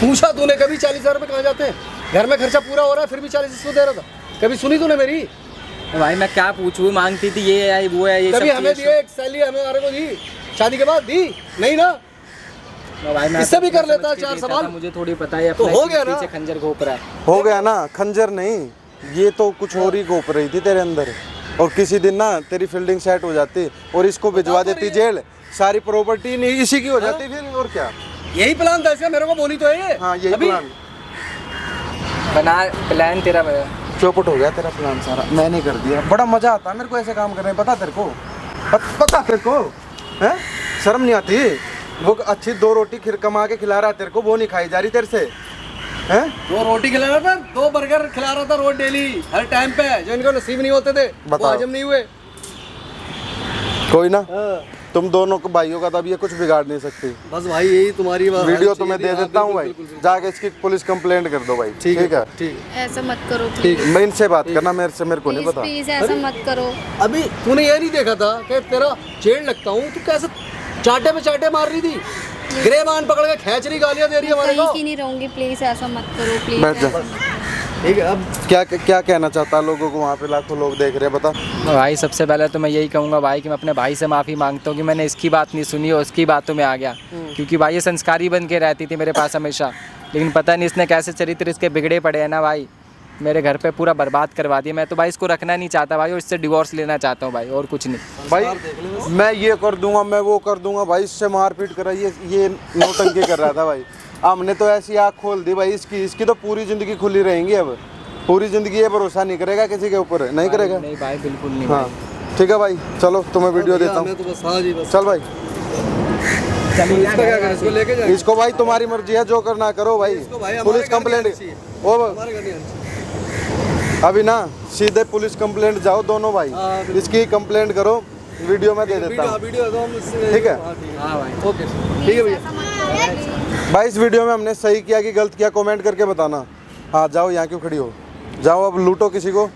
पूछा तूने कभी 40,000 रुपए कहाँ जाते हैं? घर में खर्चा पूरा हो रहा है, फिर भी 40 इसको दे रहा था। कभी सुनी तूने मेरी? भाई मैं क्या पूछूं, मांगती थी ये है वो है, ये सब कभी हमें चीज़ें। दिए एक सैलरी हमारे को दी शादी के बाद? दी नहीं ना। भाई मैं इससे भी कर समझ लेता है के 4 देता सवाल। था, मुझे थोड़ी पता है तो अपना हो गया ना। पीछे खंजर घोप रहा है। हो गया ना, खंजर नहीं, ये तो कुछ और ही घोप रही थी तेरे अंदर, और किसी दिन ना तेरी फील्डिंग सेट हो जाती और इसको भिजवा देती जेल, सारी प्रॉपर्टी नहीं इसी की हो जाती फिर, और क्या। यही प्लान था इसका, मेरे को बोली तो है ये। हाँ यही अभी प्लान, बना प्लान तेरा भाई। चौपट हो गया तेरा प्लान सारा, मैंने कर दिया। बड़ा मजा आता है मेरे को ऐसे काम करने में, पता तेरे को, पता तेरे को है? शर्म नहीं आती? वो अच्छी 2 रोटी खिर कमा के खिला रहा है तेरे को, वो नहीं खाई जा रही तेरे से, हैं? 2 रोटी खिला रहा था, 2 बर्गर खिला रहा था रोज डेली, हर टाइम पे, जो इनको नसीब नहीं होते थे वो बताओ। हजम नहीं हुए। कोई ना, तुम दोनों को भाइयों का तब ये कुछ बिगाड़ नहीं सकती। बस भाई यही तुम्हारी बात। वीडियो तो मैं दे देता हूँ भाई, जाके इसकी पुलिस कंप्लेंट कर दो भाई, ठीक है? ठीक है। ऐसा मत करो ठीक प्लीज, मैं इनसे बात करना, मेरे को नहीं पता। प्लीज ऐसा मत करो। अभी तूने ये नहीं देखा था कि तेरा चेड़ लगता हूँ, तू कैसे चाटे पे चाटे मार रही थी, गिरेबान पकड़ के खींच रही, गालियां दे रही है हमारे कहीं को। की नहीं रहूंगी, प्लीज ऐसा मत करो प्लीज। बैठ जा। ठीक है, अब क्या क्या कहना चाहता है लोगों को, वहाँ पे लाखों लोग देख रहे हैं, बता। भाई सबसे पहले तो मैं यही कहूँगा भाई कि मैं अपने भाई से माफ़ी मांगता हूँ कि मैंने इसकी बात नहीं सुनी और उसकी बातों में आ गया, क्योंकि भाई ये संस्कारी बन के रहती थी मेरे पास हमेशा, लेकिन पता नहीं इसने कैसे चरित्र इसके बिगड़े पड़े हैं ना भाई। मेरे घर पे पूरा बर्बाद करवा दिया। मैं तो भाई इसको रखना नहीं चाहता भाई, और इससे डिवोर्स लेना चाहता हूँ भाई, और कुछ नहीं। भाई मैं ये कर दूंगा, मैं वो कर दूंगा भाई, इससे मारपीट करा, ये नौटंकी कर रहा था भाई। हमने तो ऐसी आँख खोल दी भाई इसकी तो पूरी ज़िंदगी खुली रहेंगी। अब पूरी ज़िंदगी ये भरोसा नहीं करेगा किसी के ऊपर, नहीं करेगा। नहीं भाई बिल्कुल नहीं। हाँ ठीक है भाई, चलो तुम्हें वीडियो देता हूँ। तो बस हाँ जी बस। चल भाई, इसका क्या करें, इसको लेके जाए। इसको भाई तुम्हारी मर्जी है, जो करना करो भाई। पुलिस कंप्लेंट ओ अभी ना सीधे पुलिस कंप्लेंट जाओ दोनों भाई, इसकी कंप्लेंट करो, वीडियो में दे देता हूँ। ठीक है हाँ भाई ओके ठीक है भैया। भाई इस वीडियो में हमने सही किया कि गलत किया, कमेंट करके बताना। हाँ जाओ, यहाँ क्यों खड़ी हो, जाओ अब लूटो किसी को।